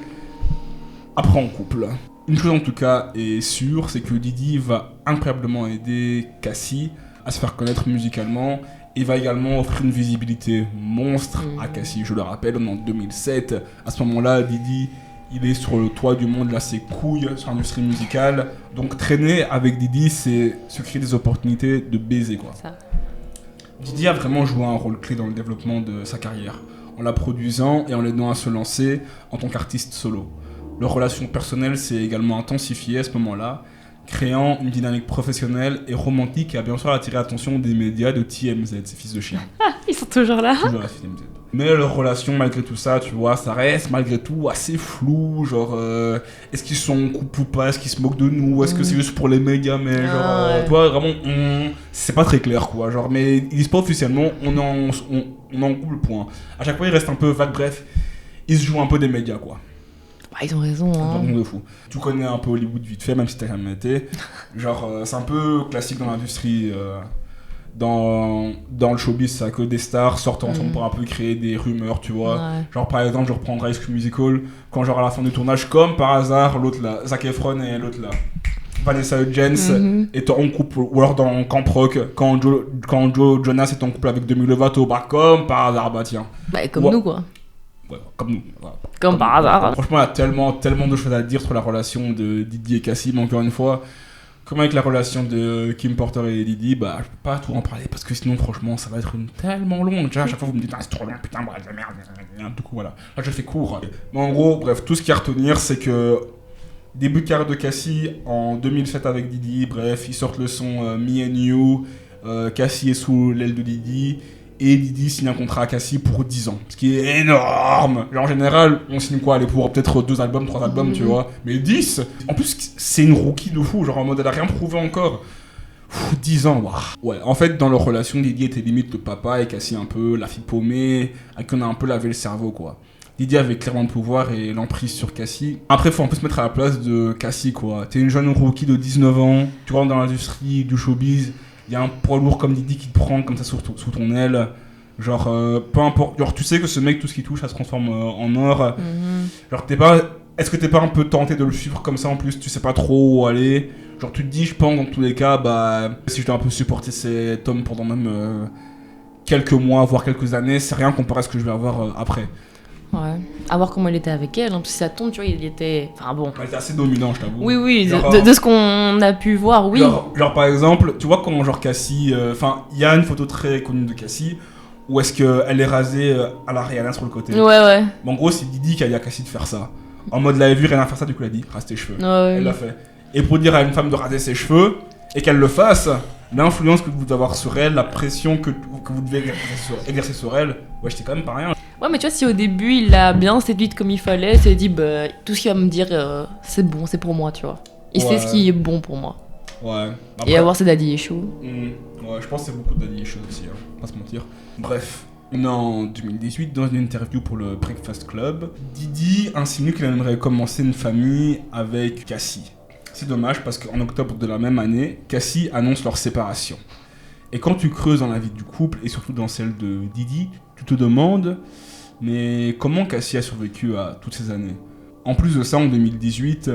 [SPEAKER 2] Après en couple. Une chose en tout cas est sûre, c'est que Didi va incroyablement aider Cassie à se faire connaître musicalement. Et va également offrir une visibilité monstre à Cassie. Je le rappelle, on est en 2007. À ce moment-là, Didi... il est sur le toit du monde, là, ses couilles sur l'industrie musicale. Donc traîner avec Didi, c'est se créer des opportunités de baiser, quoi.
[SPEAKER 1] Ça.
[SPEAKER 2] Didi a vraiment joué un rôle clé dans le développement de sa carrière, en la produisant et en l'aidant à se lancer en tant qu'artiste solo. Leur relation personnelle s'est également intensifiée à ce moment-là, créant une dynamique professionnelle et romantique qui a bien sûr attiré l'attention des médias de TMZ, ces fils de chiens.
[SPEAKER 1] Ils sont toujours là.
[SPEAKER 2] Toujours la TMZ. Mais leur relation, malgré tout ça, tu vois, ça reste malgré tout assez flou. Genre, est-ce qu'ils sont en couple ou pas? Est-ce qu'ils se moquent de nous? Est-ce que c'est juste pour les médias? Mais genre,
[SPEAKER 1] ouais.
[SPEAKER 2] tu vois, vraiment, c'est pas très clair, quoi. Genre, mais ils disent pas officiellement, on est en couple, point. À chaque fois, ils restent un peu vagues, bref. Ils se jouent un peu des médias, quoi.
[SPEAKER 1] Bah, ils ont raison, hein.
[SPEAKER 2] De fou. Tu connais un peu Hollywood vite fait, même si t'as jamais été. Genre, c'est un peu classique dans l'industrie dans le showbiz, ça que des stars sortent ensemble pour un peu créer des rumeurs, tu vois.
[SPEAKER 1] Ouais.
[SPEAKER 2] Genre par exemple, je reprendrai High School Musical, quand genre à la fin du tournage, comme par hasard, l'autre là, Zac Efron et l'autre là, Vanessa Hudgens est en couple, ou alors dans Camp Rock, quand Joe Jonas est en couple avec Demi Lovato, bah comme par hasard, bah tiens.
[SPEAKER 1] Bah comme nous quoi.
[SPEAKER 2] Ouais, comme nous. Voilà.
[SPEAKER 1] Comme par hasard.
[SPEAKER 2] Franchement, il y a tellement de choses à dire sur la relation de Diddy et Cassie, mais encore une fois, comme avec la relation de Kim Porter et Diddy, bah je peux pas tout en parler parce que sinon, franchement, ça va être tellement long. Déjà, à chaque fois, vous me dites, ah, c'est trop long, putain, bref, de merde. Du coup, voilà. Là, je fais court. Mais en gros, bref, tout ce qu'il y a à retenir, c'est que début de carrière de Cassie en 2007 avec Diddy, bref, ils sortent le son Me and You, Cassie est sous l'aile de Diddy. Et Diddy signe un contrat à Cassie pour 10 ans. Ce qui est énorme. Genre, en général, on signe quoi? Elle est pour peut-être 2 albums, 3 albums, tu vois. Mais 10. En plus, c'est une rookie de fou. Genre, en mode, elle a rien prouvé encore. 10 ans, waouh. Ouais, en fait, dans leur relation, Diddy était limite le papa et Cassie un peu la fille paumée, à qui on a un peu lavé le cerveau, quoi. Diddy avait clairement le pouvoir et l'emprise sur Cassie. Après, faut un peu se mettre à la place de Cassie, quoi. T'es une jeune rookie de 19 ans, tu rentres dans l'industrie du showbiz. Il y a un poids lourd comme Diddy qui te prend comme ça sous ton aile. Genre, peu importe. Genre, tu sais que ce mec, tout ce qu'il touche, ça se transforme en or. Genre, est-ce que t'es pas un peu tenté de le suivre comme ça en plus? Tu sais pas trop où aller. Genre, tu te dis, je pense, dans tous les cas, bah, si je dois un peu supporter cet homme pendant même quelques mois, voire quelques années, c'est rien comparé à ce que je vais avoir après.
[SPEAKER 1] Ouais. À voir comment il était avec elle. Hein. Parce que si ça tombe, tu vois, il était. Enfin bon.
[SPEAKER 2] Il était assez dominant, je t'avoue.
[SPEAKER 1] Oui, genre, de ce qu'on a pu voir, oui.
[SPEAKER 2] Genre par exemple, tu vois comment genre Cassie. Enfin, il y a une photo très connue de Cassie où est-ce qu'elle est rasée à la Rihanna sur le côté.
[SPEAKER 1] Ouais.
[SPEAKER 2] Mais en gros, c'est Diddy qui a dit à Cassie de faire ça. En mode, elle avait vu Rihanna faire ça, du coup, elle a dit rase tes cheveux.
[SPEAKER 1] Ouais.
[SPEAKER 2] Elle l'a fait. Et pour dire à une femme de raser ses cheveux et qu'elle le fasse, l'influence que vous devez avoir sur elle, la pression que vous devez exercer sur elle, ouais, j'étais quand même pas rien.
[SPEAKER 1] Ouais, mais tu vois, si au début il l'a bien séduite comme il fallait, s'est dit, bah, tout ce qu'il va me dire, c'est bon, c'est pour moi, tu vois. Il sait ce qui est bon pour moi.
[SPEAKER 2] Ouais. Après,
[SPEAKER 1] et avoir ses daddy issues.
[SPEAKER 2] Ouais, je pense que c'est beaucoup de daddy issues aussi, hein, pas se mentir. Bref. En 2018, dans une interview pour le Breakfast Club, Diddy insinue qu'il aimerait commencer une famille avec Cassie. C'est dommage parce qu'en octobre de la même année, Cassie annonce leur séparation. Et quand tu creuses dans la vie du couple, et surtout dans celle de Diddy, tu te demandes, mais comment Cassie a survécu à toutes ces années? En plus de ça, en 2018,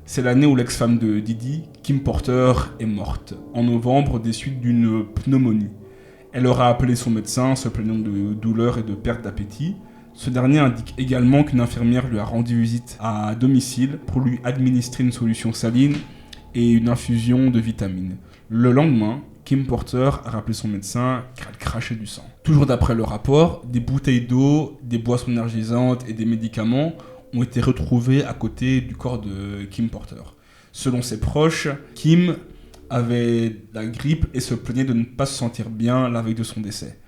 [SPEAKER 2] c'est l'année où l'ex-femme de Diddy, Kim Porter, est morte, en novembre des suites d'une pneumonie. Elle aura appelé son médecin, se plaignant de douleurs et de perte d'appétit. Ce dernier indique également qu'une infirmière lui a rendu visite à domicile pour lui administrer une solution saline et une infusion de vitamines. Le lendemain, Kim Porter a rappelé son médecin car elle crachait du sang. Toujours d'après le rapport, des bouteilles d'eau, des boissons énergisantes et des médicaments ont été retrouvés à côté du corps de Kim Porter. Selon ses proches, Kim avait la grippe et se plaignait de ne pas se sentir bien la veille de son décès.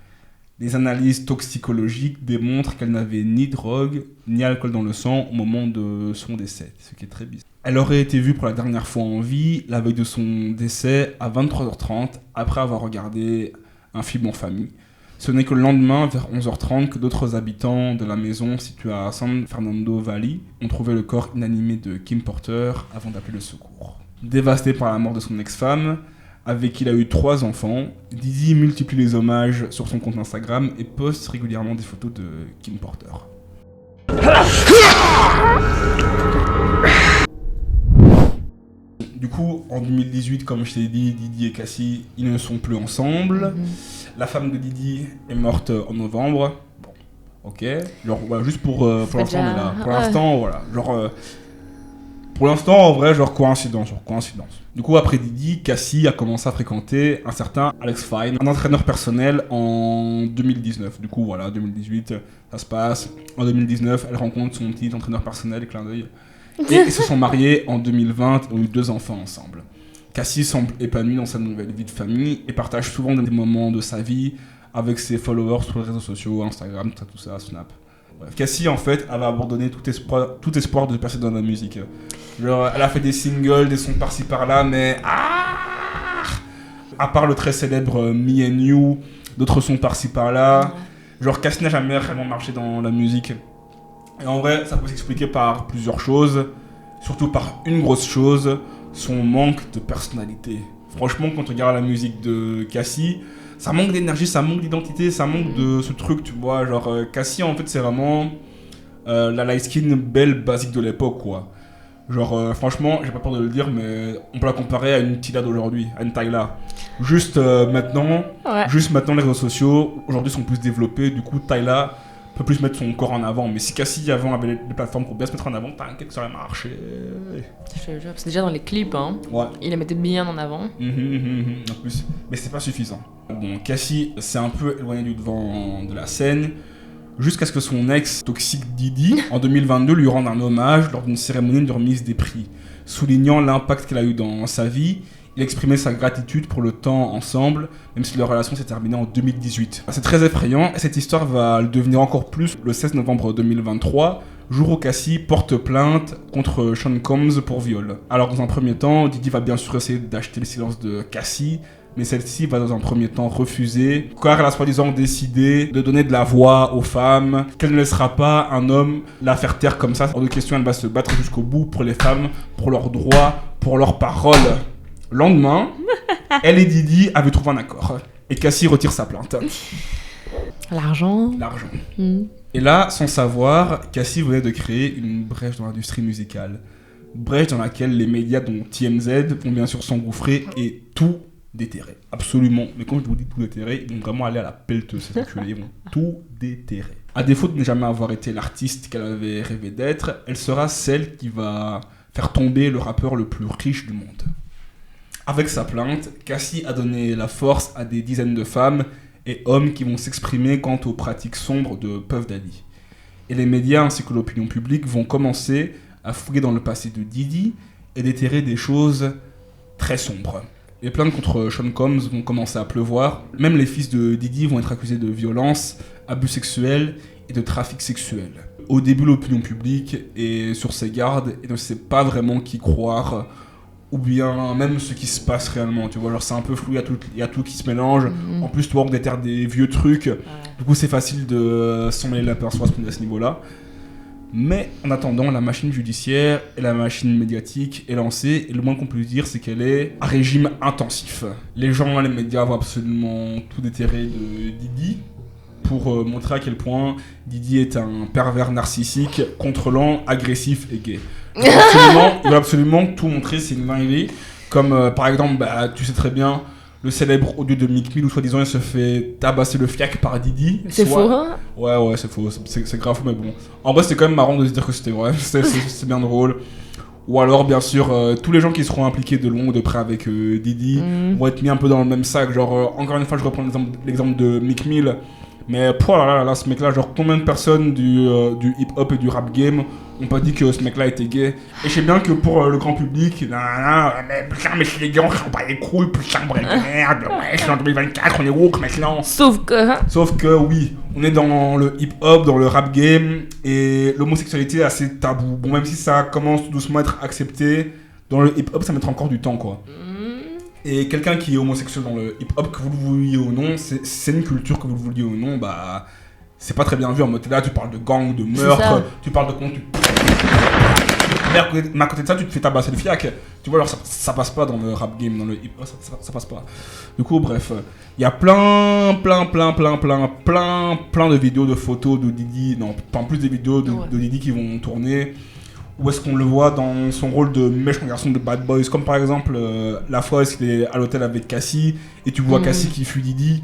[SPEAKER 2] Les analyses toxicologiques démontrent qu'elle n'avait ni drogue ni alcool dans le sang au moment de son décès, ce qui est très bizarre. Elle aurait été vue pour la dernière fois en vie la veille de son décès à 23h30 après avoir regardé un film en famille. Ce n'est que le lendemain, vers 11h30, que d'autres habitants de la maison située à San Fernando Valley ont trouvé le corps inanimé de Kim Porter avant d'appeler le secours. Dévasté par la mort de son ex-femme, avec qui il a eu 3 enfants, Diddy multiplie les hommages sur son compte Instagram et poste régulièrement des photos de Kim Porter. Du coup, en 2018, comme je t'ai dit, Diddy et Cassie, ils ne sont plus ensemble. La femme de Diddy est morte en novembre. Bon, ok. Genre, voilà, juste pour l'instant, on est là. Pour l'instant, voilà. Genre... Pour l'instant, en vrai, genre coïncidence. Du coup, après Diddy, Cassie a commencé à fréquenter un certain Alex Fine, un entraîneur personnel en 2019. Du coup, voilà, 2018, ça se passe. En 2019, elle rencontre son petit entraîneur personnel, clin d'œil. Et ils se sont mariés en 2020 et ont eu 2 enfants ensemble. Cassie semble épanouie dans sa nouvelle vie de famille et partage souvent des moments de sa vie avec ses followers sur les réseaux sociaux, Instagram, tout ça, Snap. Bref. Cassie, en fait, avait abandonné tout espoir de percer dans la musique. Genre, elle a fait des singles, des sons par-ci par-là, mais à part le très célèbre Me and You, d'autres sons par-ci par-là. Genre, Cassie n'a jamais réellement marché dans la musique. Et en vrai, ça peut s'expliquer par plusieurs choses, surtout par une grosse chose, son manque de personnalité. Franchement, quand on regarde la musique de Cassie, ça manque d'énergie, ça manque d'identité, ça manque de ce truc, tu vois. Genre, Cassie, en fait, c'est vraiment la light skin belle basique de l'époque, quoi. Genre, franchement, j'ai pas peur de le dire, mais on peut la comparer à une Tyla d'aujourd'hui, à une Tyla. Juste maintenant, les réseaux sociaux, aujourd'hui, sont plus développés. Du coup, Tyla peut plus mettre son corps en avant. Mais si Cassie avant avait des plateformes pour bien se mettre en avant, t'inquiète que ça aurait marché.
[SPEAKER 1] C'est déjà dans les clips, hein.
[SPEAKER 2] Ouais.
[SPEAKER 1] Il la mettait bien en avant.
[SPEAKER 2] En plus, mais c'est pas suffisant. Bon, Cassie s'est un peu éloignée du devant de la scène, jusqu'à ce que son ex toxique Didi, en 2022, lui rende un hommage lors d'une cérémonie de remise des prix. Soulignant l'impact qu'elle a eu dans sa vie, il exprimait sa gratitude pour le temps ensemble, même si leur relation s'est terminée en 2018. C'est très effrayant, et cette histoire va le devenir encore plus le 16 novembre 2023, jour où Cassie porte plainte contre Sean Combs pour viol. Alors dans un premier temps, Didi va bien sûr essayer d'acheter le silence de Cassie, mais celle-ci va dans un premier temps refuser, car elle a soi-disant décidé de donner de la voix aux femmes, qu'elle ne laissera pas un homme la faire taire comme ça. Hors de question, elle va se battre jusqu'au bout pour les femmes, pour leurs droits, pour leurs paroles. Lendemain, elle et Didi avaient trouvé un accord, et Cassie retire sa plainte.
[SPEAKER 1] L'argent.
[SPEAKER 2] Et là, sans savoir, Cassie venait de créer une brèche dans l'industrie musicale. Brèche dans laquelle les médias dont TMZ vont bien sûr s'engouffrer et tout déterrer. Absolument. Mais quand je vous dis tout déterrer, ils vont vraiment aller à la pelleteuse, ces enculés. Ils vont tout déterrer. À défaut de ne jamais avoir été l'artiste qu'elle avait rêvé d'être, elle sera celle qui va faire tomber le rappeur le plus riche du monde. Avec sa plainte, Cassie a donné la force à des dizaines de femmes et hommes qui vont s'exprimer quant aux pratiques sombres de Puff Daddy. Et les médias ainsi que l'opinion publique vont commencer à fouiller dans le passé de Didi et déterrer des choses très sombres. Les plaintes contre Sean Combs vont commencer à pleuvoir. Même les fils de Didi vont être accusés de violence, abus sexuels et de trafic sexuel. Au début, l'opinion publique est sur ses gardes et ne sait pas vraiment qui croire, ou bien même ce qui se passe réellement, tu vois, genre c'est un peu flou, il y a tout qui se mélange. En plus, toi, on déterre des vieux trucs, du coup c'est facile de s'en mêler la pince à ce niveau-là. Mais en attendant, la machine judiciaire et la machine médiatique est lancée, et le moins qu'on peut dire, c'est qu'elle est à régime intensif. Les gens, les médias vont absolument tout déterrer de Didi, pour montrer à quel point Didi est un pervers narcissique, contrôlant, agressif et gay. Il va absolument tout montrer, c'est une dinguerie. Comme par exemple, tu sais très bien, le célèbre audio de Meek Mill où soi-disant il se fait tabasser le fiac par Didi.
[SPEAKER 1] C'est faux, hein?
[SPEAKER 2] Ouais, c'est faux, c'est grave faux, mais bon. En vrai, c'est quand même marrant de se dire que c'était vrai, c'est bien drôle. Ou alors, bien sûr, tous les gens qui seront impliqués de loin ou de près avec Didi vont être mis un peu dans le même sac. Genre, encore une fois, je reprends l'exemple de Meek Mill. Mais là, ce mec-là, genre combien de personnes du hip-hop et du rap game ont pas dit que ce mec-là était gay. Et je sais bien que pour le grand public, mais putain, mais c'est les gars, on s'en bat les couilles, putain, bref, merde, ouais, c'est en 2024, on est woke maintenant.
[SPEAKER 1] Sauf que
[SPEAKER 2] oui, on est dans le hip-hop, dans le rap game, et l'homosexualité est assez tabou. Bon, même si ça commence doucement à être accepté, dans le hip-hop, ça mettra encore du temps, quoi. Et quelqu'un qui est homosexuel dans le hip-hop, que vous le vouliez ou non, c'est une culture, que vous le vouliez ou non, c'est pas très bien vu. En mode, t'es là, tu parles de gang, de meurtre, tu parles de con, mais à côté de ça, tu te fais tabasser le fiac. Tu vois, alors ça passe pas dans le rap game, dans le hip-hop, ça passe pas. Du coup, bref, il y a plein de vidéos, de photos de Didi, non, en plus des vidéos de Didi qui vont tourner. Où est-ce qu'on le voit dans son rôle de méchant garçon de Bad Boys, comme par exemple la fois où il est à l'hôtel avec Cassie et tu vois Cassie qui fuit Didi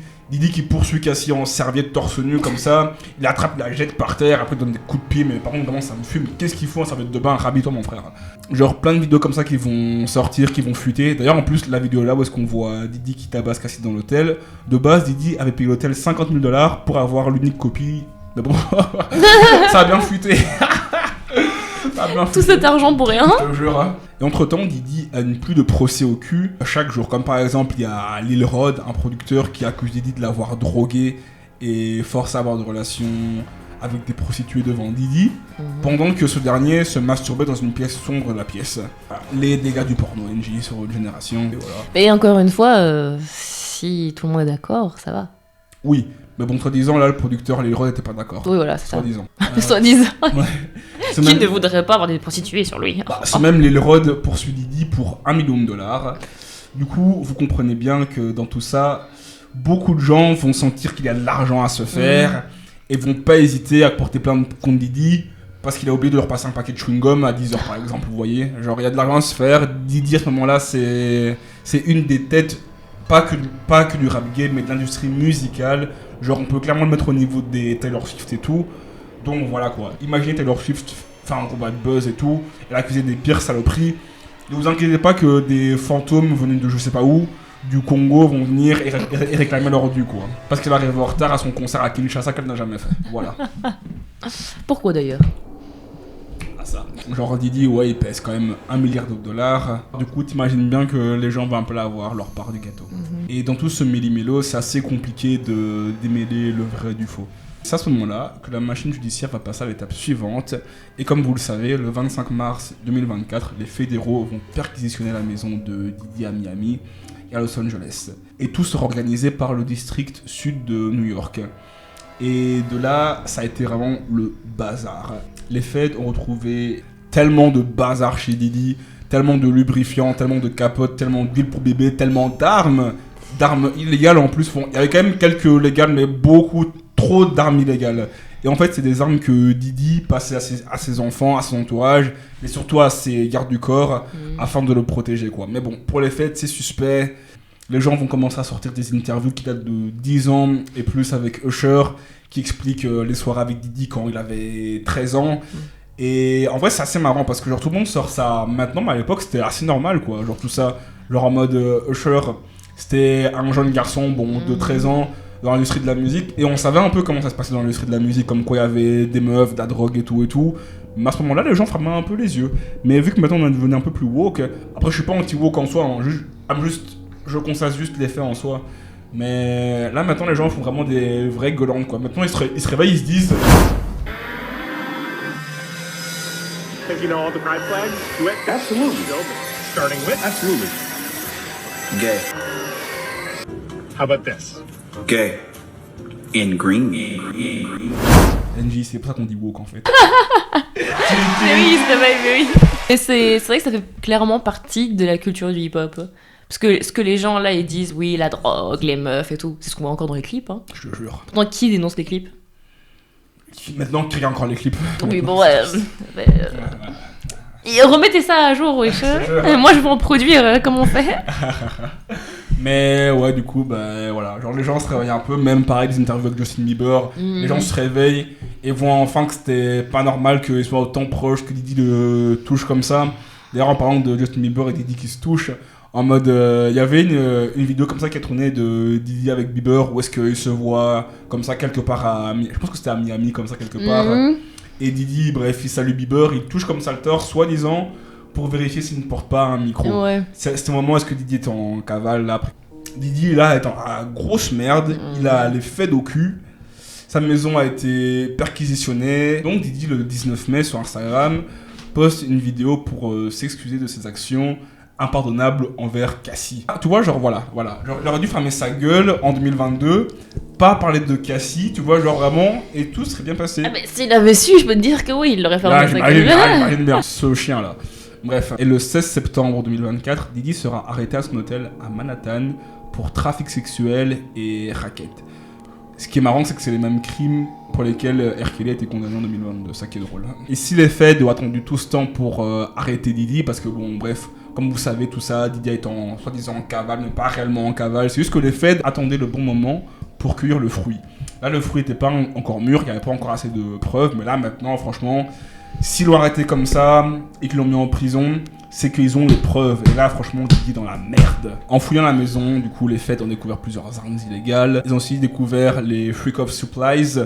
[SPEAKER 2] qui poursuit Cassie en serviette torse nu comme ça, il attrape, la jette par terre, après il donne des coups de pied, mais par contre vraiment ça me fume, qu'est-ce qu'il faut en serviette de bain, rhabille-toi mon frère. Genre plein de vidéos comme ça qui vont sortir, qui vont fuiter. D'ailleurs en plus la vidéo là où est-ce qu'on voit Didi qui tabasse Cassie dans l'hôtel, de base Didi avait payé l'hôtel $50 000 pour avoir l'unique copie, mais bon ça a bien fuité.
[SPEAKER 1] Tout cet argent pour rien.
[SPEAKER 2] Je te jure. Et entre temps, Didi a une pluie de procès au cul chaque jour. Comme par exemple, il y a Lil Rod, un producteur qui accuse Didi de l'avoir drogué et forcé à avoir des relations avec des prostituées devant Didi, pendant que ce dernier se masturbait dans une pièce sombre de la pièce. Les dégâts du porno NJ sur une génération. Et voilà.
[SPEAKER 1] Et encore une fois, si tout le monde est d'accord, ça va.
[SPEAKER 2] Oui. Mais bon, soi-disant, là, le producteur Lil Rod n'était pas d'accord.
[SPEAKER 1] Oui, voilà, c'est ça.
[SPEAKER 2] Soi-disant.
[SPEAKER 1] Soi-disant.
[SPEAKER 2] Ouais.
[SPEAKER 1] Qui ne voudrait pas avoir des prostituées sur lui.
[SPEAKER 2] C'est même Lil Rod poursuit Didi pour $1 million. Du coup, vous comprenez bien que dans tout ça, beaucoup de gens vont sentir qu'il y a de l'argent à se faire et vont pas hésiter à porter plainte contre Didi parce qu'il a oublié de leur passer un paquet de chewing-gum à 10h par exemple, vous voyez. Genre il y a de l'argent à se faire. Didi à ce moment-là c'est une des têtes, pas que du rap game, mais de l'industrie musicale. Genre on peut clairement le mettre au niveau des Taylor Swift et tout. Donc voilà quoi. Imaginez Taylor Swift faire un gros bad buzz et tout, elle a accusé des pires saloperies. Ne vous inquiétez pas que des fantômes venus de je sais pas où, du Congo, vont venir et réclamer leur dû quoi. Parce qu'elle arrive en retard à son concert à Kinshasa qu'elle n'a jamais fait. Voilà.
[SPEAKER 1] Pourquoi d'ailleurs?
[SPEAKER 2] Ça. Genre Didi, ouais, il pèse quand même $1 milliard. Du coup, t'imagines bien que les gens vont un peu avoir leur part du gâteau. Et dans tout ce méli-mélo, c'est assez compliqué de démêler le vrai du faux. C'est à ce moment-là que la machine judiciaire va passer à l'étape suivante. Et comme vous le savez, le 25 mars 2024, les fédéraux vont perquisitionner la maison de Didi à Miami et à Los Angeles. Et tout sera organisé par le district sud de New York. Et de là, ça a été vraiment le bazar. Les feds ont retrouvé tellement de bazar chez Didi, tellement de lubrifiants, tellement de capotes, tellement d'huile pour bébé, tellement d'armes illégales en plus. Il y avait quand même quelques légales, mais beaucoup trop d'armes illégales. Et en fait, c'est des armes que Didi passait à ses enfants, à son entourage, mais surtout à ses gardes du corps, afin de le protéger, quoi. Mais bon, pour les feds, c'est suspect. Les gens vont commencer à sortir des interviews qui datent de 10 ans et plus avec Usher, qui explique les soirées avec Didi quand il avait 13 ans. Et en vrai, c'est assez marrant parce que genre tout le monde sort ça maintenant, mais à l'époque, c'était assez normal, quoi. Genre tout ça, genre en mode Usher, c'était un jeune garçon, bon, de 13 ans, dans l'industrie de la musique. Et on savait un peu comment ça se passait dans l'industrie de la musique, comme quoi il y avait des meufs, de la drogue et tout et tout. Mais à ce moment-là, les gens fermaient un peu les yeux. Mais vu que maintenant on est devenu un peu plus woke, après je suis pas anti-woke en soi, hein, je constate juste les faits en soi. Mais là maintenant les gens font vraiment des vraies gueulantes quoi. Maintenant ils se réveillent, ils se disent
[SPEAKER 4] Think you know all the pride flags? With? Absolutely. Starting with? Absolutely.
[SPEAKER 5] Gay.
[SPEAKER 4] How about this?
[SPEAKER 5] Gay. In green.
[SPEAKER 2] NJ, c'est pour ça qu'on dit woke en fait.
[SPEAKER 1] Mais oui, il se réveille, mais oui. Et c'est vrai que ça fait clairement partie de la culture du hip-hop. Parce que ce que les gens là ils disent, oui, la drogue, les meufs et tout, c'est ce qu'on voit encore dans les clips. Hein.
[SPEAKER 2] Je te jure.
[SPEAKER 1] Pourtant, qui dénonce les clips?
[SPEAKER 2] Maintenant, qui regarde encore les clips?
[SPEAKER 1] Oui, bon, ouais. Et remettez ça à jour, wesh. Moi, je vais en produire, comment on fait?
[SPEAKER 2] Mais ouais, du coup, bah voilà. Genre, les gens se réveillent un peu, même pareil, des interviews avec Justin Bieber. Les gens se réveillent et voient enfin que c'était pas normal qu'ils soient autant proches, que Didi le touche comme ça. D'ailleurs, en parlant de Justin Bieber et Didi qui se touchent, en mode, il y avait une vidéo comme ça qui a tourné de Didi avec Bieber où est-ce qu'ils se voient comme ça quelque part à Miami. Je pense que c'était à Miami comme ça quelque part. Et Didi, bref, il salue Bieber, il touche comme ça le torse, soi-disant, pour vérifier s'il ne porte pas un micro.
[SPEAKER 1] Ouais.
[SPEAKER 2] C'était au moment où est-ce que Didi est en cavale là. Didi là est en grosse merde, il a les feds au cul. Sa maison a été perquisitionnée. Donc Didi le 19 mai sur Instagram poste une vidéo pour s'excuser de ses actions impardonnable envers Cassie. Ah, tu vois, genre voilà. Genre, il aurait dû fermer sa gueule en 2022, pas parler de Cassie, tu vois, genre vraiment, et tout serait bien passé.
[SPEAKER 1] Ah, mais s'il avait su, je peux te dire que oui, il l'aurait fermé sa gueule.
[SPEAKER 2] J'imagine bien, ce chien-là. Bref, et le 16 septembre 2024, Didi sera arrêté à son hôtel à Manhattan pour trafic sexuel et racket. Ce qui est marrant, c'est que c'est les mêmes crimes pour lesquels R. Kelly a été condamné en 2022, ça qui est drôle. Et si les feds ont attendu tout ce temps pour arrêter Didi, parce que bon, bref, comme vous savez, tout ça, Didi est soi-disant en cavale, mais pas réellement en cavale. C'est juste que les feds attendaient le bon moment pour cueillir le fruit. Là, le fruit n'était pas encore mûr, il n'y avait pas encore assez de preuves, mais là, maintenant, franchement, s'ils l'ont arrêté comme ça et qu'ils l'ont mis en prison, c'est qu'ils ont les preuves. Et là, franchement, Didi est dans la merde. En fouillant la maison, du coup, les feds ont découvert plusieurs armes illégales. Ils ont aussi découvert les Freak of Supplies.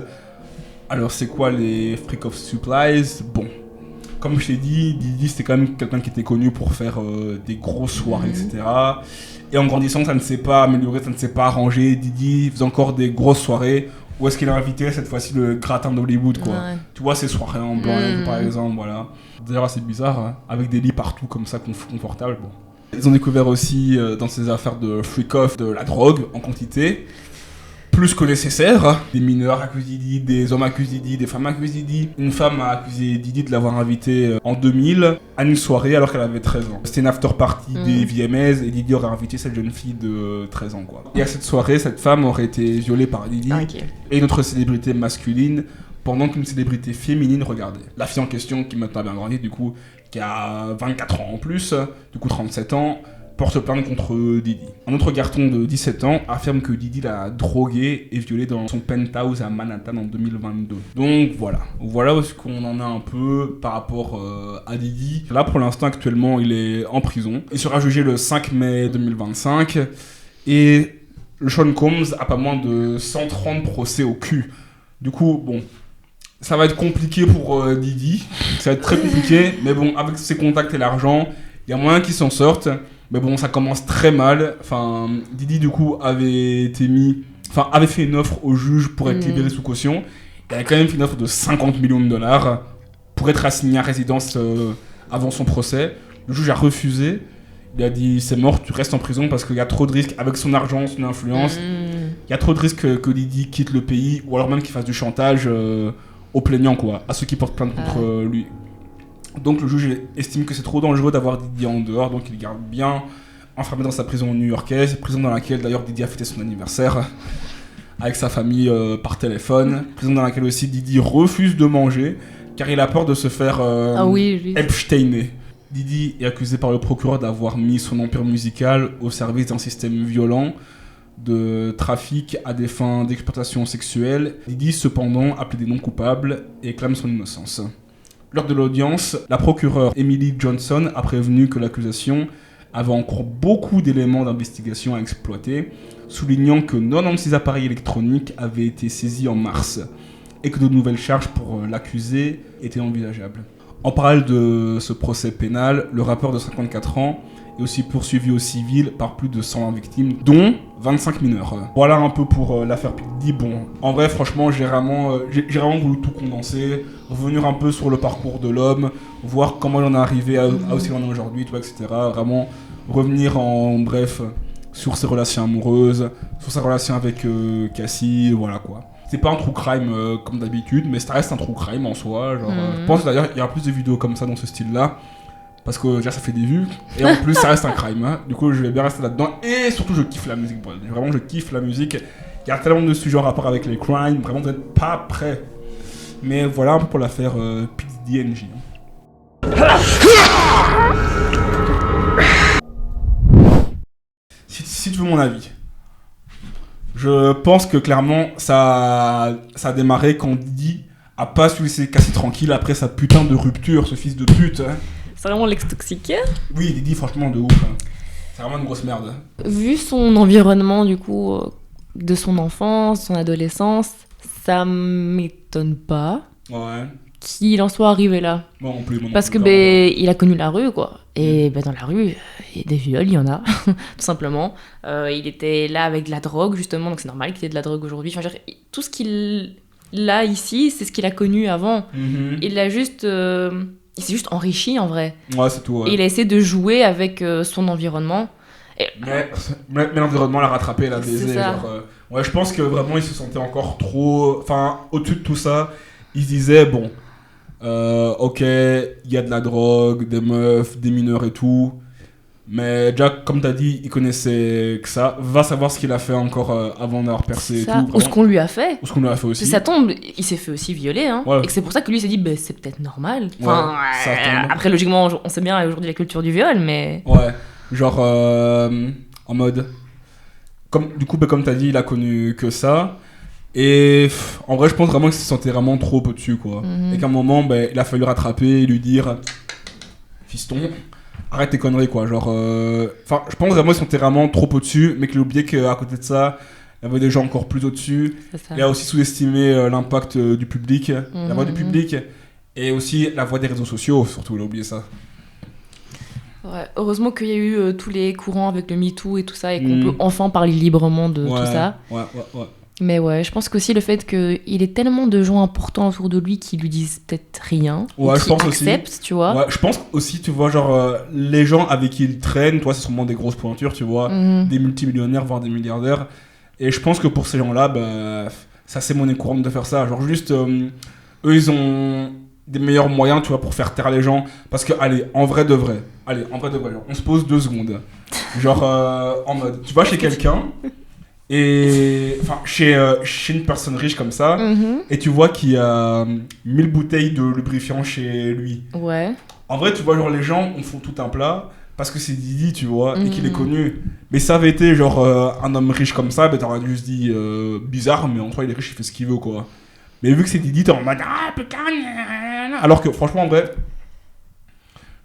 [SPEAKER 2] Alors, c'est quoi les Freak of Supplies? Bon. Comme je t'ai dit, Didi c'était quand même quelqu'un qui était connu pour faire des grosses soirées, etc. Et en grandissant, ça ne s'est pas amélioré, ça ne s'est pas arrangé. Didi faisait encore des grosses soirées. Où est-ce qu'il a invité cette fois-ci le gratin d'Hollywood, quoi. Ouais. Tu vois, ces soirées en blanc, par exemple, voilà. D'ailleurs, assez bizarre, hein, avec des lits partout comme ça, confortables. Bon. Ils ont découvert aussi, dans ces affaires de freak-off, de la drogue en quantité. plus que nécessaire. Des mineurs accusent Didi, des hommes accusent Didi, des femmes accusent Didi. Une femme a accusé Didi de l'avoir invité en 2000 à une soirée alors qu'elle avait 13 ans. C'était une after party des VMAs et Didi aurait invité cette jeune fille de 13 ans, quoi. Et à cette soirée, cette femme aurait été violée par Didi et une autre célébrité masculine pendant qu'une célébrité féminine regardait. La fille en question, qui maintenant a bien grandi, du coup, qui a 24 ans en plus, du coup 37 ans, porte plainte contre Didi. Un autre garçon de 17 ans affirme que Didi l'a drogué et violé dans son penthouse à Manhattan en 2022. Donc voilà où est-ce qu'on en a un peu par rapport à Didi. Là pour l'instant actuellement il est en prison. Il sera jugé le 5 mai 2025 et le Sean Combs a pas moins de 130 procès au cul. Du coup bon, ça va être compliqué pour Didi, ça va être très compliqué, mais bon avec ses contacts et l'argent, il y a moyen qu'il s'en sorte. Mais bon, ça commence très mal. Enfin, Didi, du coup, avait fait une offre au juge pour être libéré sous caution. Il avait quand même fait une offre de 50 millions de dollars pour être assigné à résidence avant son procès. Le juge a refusé. Il a dit, c'est mort, tu restes en prison parce qu'il y a trop de risques avec son argent, son influence. Il y a trop de risques que Didi quitte le pays ou alors même qu'il fasse du chantage aux plaignants, quoi, à ceux qui portent plainte contre lui. Donc le juge estime que c'est trop dangereux d'avoir Didi en dehors, donc il le garde bien enfermé dans sa prison new-yorkaise, prison dans laquelle d'ailleurs Didi a fêté son anniversaire avec sa famille par téléphone, prison dans laquelle aussi Didi refuse de manger car il a peur de se faire Epsteiner. Didi est accusé par le procureur d'avoir mis son empire musical au service d'un système violent de trafic à des fins d'exploitation sexuelle. Didi cependant a plaidé non coupable et clame son innocence. Lors de l'audience, la procureure Emily Johnson a prévenu que l'accusation avait encore beaucoup d'éléments d'investigation à exploiter, soulignant que 96 appareils électroniques avaient été saisis en mars et que de nouvelles charges pour l'accusé étaient envisageables. En parallèle de ce procès pénal, le rappeur de 54 ans est aussi poursuivi au civil par plus de 120 victimes, dont 25 mineurs. Voilà un peu pour l'affaire P. Diddy. Bon, en vrai, franchement, j'ai vraiment voulu tout condenser, revenir un peu sur le parcours de l'homme, voir comment il en est arrivé à aussi loin aujourd'hui, etc. Vraiment revenir en bref sur ses relations amoureuses, sur sa relation avec Cassie, voilà quoi. C'est pas un true crime comme d'habitude, mais ça reste un true crime en soi. Genre, je pense d'ailleurs qu'il y a plus de vidéos comme ça dans ce style-là. Parce que déjà ça fait des vues, et en plus ça reste un crime, hein. Du coup je vais bien rester là-dedans, et surtout je kiffe la musique, vraiment je kiffe la musique. Il y a tellement de sujets en rapport avec les crimes, vraiment vous n'êtes pas prêts. Mais voilà pour l'affaire PDNG. Si tu veux mon avis, je pense que clairement ça a démarré quand Didi a pas su laisser Cassie tranquille après sa putain de rupture, ce fils de pute, hein.
[SPEAKER 1] C'est vraiment l'ex-toxique.
[SPEAKER 2] Oui, Didi, franchement, de ouf. Hein. C'est vraiment une grosse merde.
[SPEAKER 1] Vu son environnement, du coup, de son enfance, son adolescence, ça m'étonne pas qu'il en soit arrivé là.
[SPEAKER 2] Moi non plus.
[SPEAKER 1] Parce que il a connu la rue, quoi. Et dans la rue, il y a des viols, il y en a, tout simplement. Il était là avec de la drogue, justement, donc c'est normal qu'il ait de la drogue aujourd'hui. Enfin, tout ce qu'il a ici, c'est ce qu'il a connu avant. Il l'a juste... il s'est juste enrichi en vrai.
[SPEAKER 2] Ouais, c'est tout. Ouais.
[SPEAKER 1] Et il a essayé de jouer avec son environnement. Et...
[SPEAKER 2] Mais l'environnement l'a rattrapé, l'a baisé. Je pense que vraiment il se sentait encore trop. Enfin, au-dessus de tout ça, il se disait bon, ok, il y a de la drogue, des meufs, des mineurs et tout. Mais déjà, comme t'as dit, il connaissait que ça. Va savoir ce qu'il a fait encore avant d'avoir percé et tout. Vraiment.
[SPEAKER 1] Ou ce qu'on lui a fait.
[SPEAKER 2] Ou ce qu'on lui a fait aussi.
[SPEAKER 1] Ça tombe, il s'est fait aussi violer. Hein. Ouais. Et que c'est pour ça que lui s'est dit, c'est peut-être normal. Enfin, après, logiquement, on sait bien aujourd'hui la culture du viol, mais... Ouais,
[SPEAKER 2] genre en mode... Du coup, comme t'as dit, il a connu que ça. Et en vrai, je pense vraiment qu'il se sentait vraiment trop au-dessus, quoi. Et qu'à un moment, il a fallu rattraper et lui dire... Fiston... Arrête tes conneries, quoi. Genre, je pense vraiment qu'ils sont vraiment trop au-dessus, mais qu'il a oublié qu'à côté de ça, il y avait des gens encore plus au-dessus. Il a aussi sous-estimé l'impact du public, la voix du public, et aussi la voix des réseaux sociaux, surtout, il a oublié ça.
[SPEAKER 1] Ouais, heureusement qu'il y a eu tous les courants avec le MeToo et tout ça, et qu'on peut enfin parler librement de tout ça. Ouais. Mais ouais, je pense qu'aussi le fait qu'il ait tellement de gens importants autour de lui qui lui disent peut-être rien, ou qui acceptent, aussi. Tu vois.
[SPEAKER 2] Ouais, je pense aussi, tu vois, genre, les gens avec qui il traîne, toi, c'est sûrement des grosses pointures, tu vois, des multimillionnaires, voire des milliardaires. Et je pense que pour ces gens-là, ça c'est monnaie courante de faire ça. Genre juste, eux ils ont des meilleurs moyens, tu vois, pour faire taire les gens. Parce que, allez, en vrai de vrai, genre, on se pose 2 secondes. Genre, en mode, tu vas chez quelqu'un, et enfin, chez une personne riche comme ça, et tu vois qu'il y a 1000 bouteilles de lubrifiant chez lui.
[SPEAKER 1] Ouais.
[SPEAKER 2] En vrai, tu vois, genre, les gens, on font tout un plat. Parce que c'est Didi, tu vois, et qu'il est connu. Mais ça avait été genre un homme riche comme ça, t'aurais juste dit bizarre, mais en soi il est riche, il fait ce qu'il veut, quoi. Mais vu que c'est Didi, t'es en mode putain. Alors que franchement, en vrai,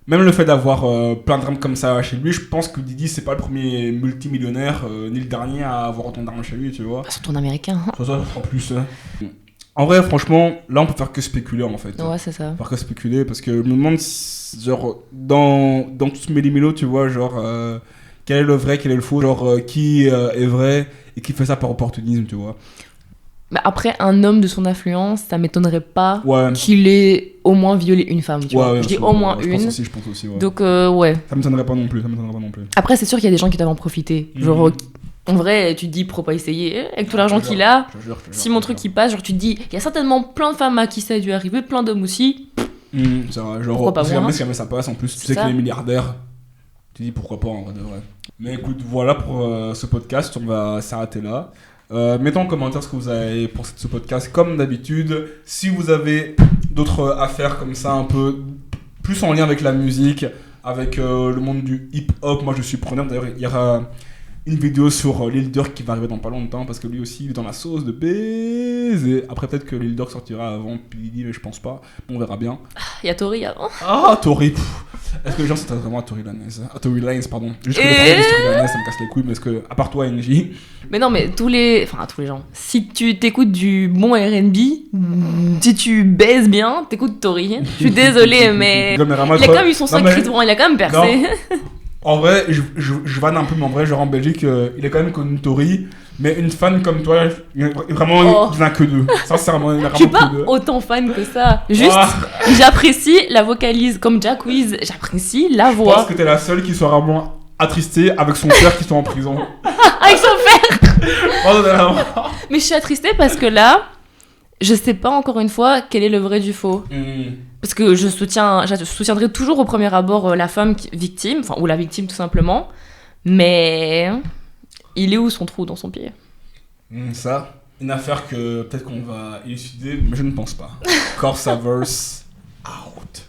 [SPEAKER 2] même le fait d'avoir plein de drames comme ça chez lui, je pense que Didi c'est pas le premier multimillionnaire, ni le dernier à avoir autant d'argent chez lui, tu vois.
[SPEAKER 1] Surtout en américain.
[SPEAKER 2] Ça en plus. En vrai, franchement, là on peut faire que spéculer en fait.
[SPEAKER 1] Ouais, c'est ça.
[SPEAKER 2] Faire que spéculer parce que je me demande, genre, dans tout ce méli-mélo, tu vois, genre, quel est le vrai, quel est le faux, genre, qui est vrai et qui fait ça par opportunisme, tu vois.
[SPEAKER 1] Mais après, un homme de son influence, ça m'étonnerait pas
[SPEAKER 2] Ouais.
[SPEAKER 1] qu'il ait au moins violé une femme, tu vois.
[SPEAKER 2] Ouais,
[SPEAKER 1] Je dis au moins
[SPEAKER 2] je
[SPEAKER 1] une.
[SPEAKER 2] pense aussi, ouais.
[SPEAKER 1] Donc, ouais.
[SPEAKER 2] Ça m'étonnerait pas non plus.
[SPEAKER 1] Après, c'est sûr qu'il y a des gens qui doivent en profiter. Genre, en vrai, tu te dis, pourquoi pas essayer avec tout l'argent qu'il a. Si mon truc il passe, genre, tu te dis, il y a certainement plein de femmes à qui ça a dû arriver, plein d'hommes aussi.
[SPEAKER 2] C'est vrai, genre,
[SPEAKER 1] pourquoi pas
[SPEAKER 2] si
[SPEAKER 1] moi,
[SPEAKER 2] jamais ça passe, en plus, tu
[SPEAKER 1] C'est
[SPEAKER 2] sais
[SPEAKER 1] ça.
[SPEAKER 2] que les milliardaires, tu dis pourquoi pas en vrai de vrai. Mais écoute, voilà pour ce podcast, on va s'arrêter là. Mettez en commentaire ce que vous avez pensé de ce podcast, comme d'habitude. Si vous avez d'autres affaires comme ça, un peu plus en lien avec la musique, avec le monde du hip-hop, moi je suis preneur. D'ailleurs, il y aura une vidéo sur Lil Durk qui va arriver dans pas longtemps, parce que lui aussi il est dans la sauce de baiser. Après, peut-être que Lil Durk sortira avant P.D.D, mais je pense pas. On verra bien.
[SPEAKER 1] Il y a Tori avant.
[SPEAKER 2] Ah, Tory. Est-ce que les gens s'intéressent vraiment à Tory Lanez? À Tory Lanez, pardon. Juste que le problème de Tory Lanez, ça me casse les couilles, mais est-ce que, à part toi, NJ.
[SPEAKER 1] Mais non, mais tous les gens. Si tu t'écoutes du bon R&B, si tu baises bien, t'écoutes Tori. Je suis désolée, mais il a quand même eu son sacré tour, il a quand même percé.
[SPEAKER 2] En vrai, je vanne un peu, mais en vrai, genre en Belgique, il est quand même connu Tory. Mais une fan comme toi, vraiment, il n'y en a que 2. Sincèrement, il n'y en a
[SPEAKER 1] Je suis
[SPEAKER 2] vraiment
[SPEAKER 1] pas
[SPEAKER 2] que 2.
[SPEAKER 1] autant fan que ça. Juste, j'apprécie la vocalise comme Jack Wiz. J'apprécie la
[SPEAKER 2] Je pense
[SPEAKER 1] voix.
[SPEAKER 2] que t'es la seule qui soit vraiment attristée avec son père qui soit en prison.
[SPEAKER 1] Avec son père.
[SPEAKER 2] Oh, non.
[SPEAKER 1] Mais je suis attristée parce que là, je sais pas encore une fois quel est le vrai du faux. Parce que je soutiendrai toujours au premier abord la femme victime, ou la victime tout simplement. Mais il est où son trou dans son pied?
[SPEAKER 2] Ça, une affaire que peut-être qu'on va élucider, mais je ne pense pas. Corsaverse out.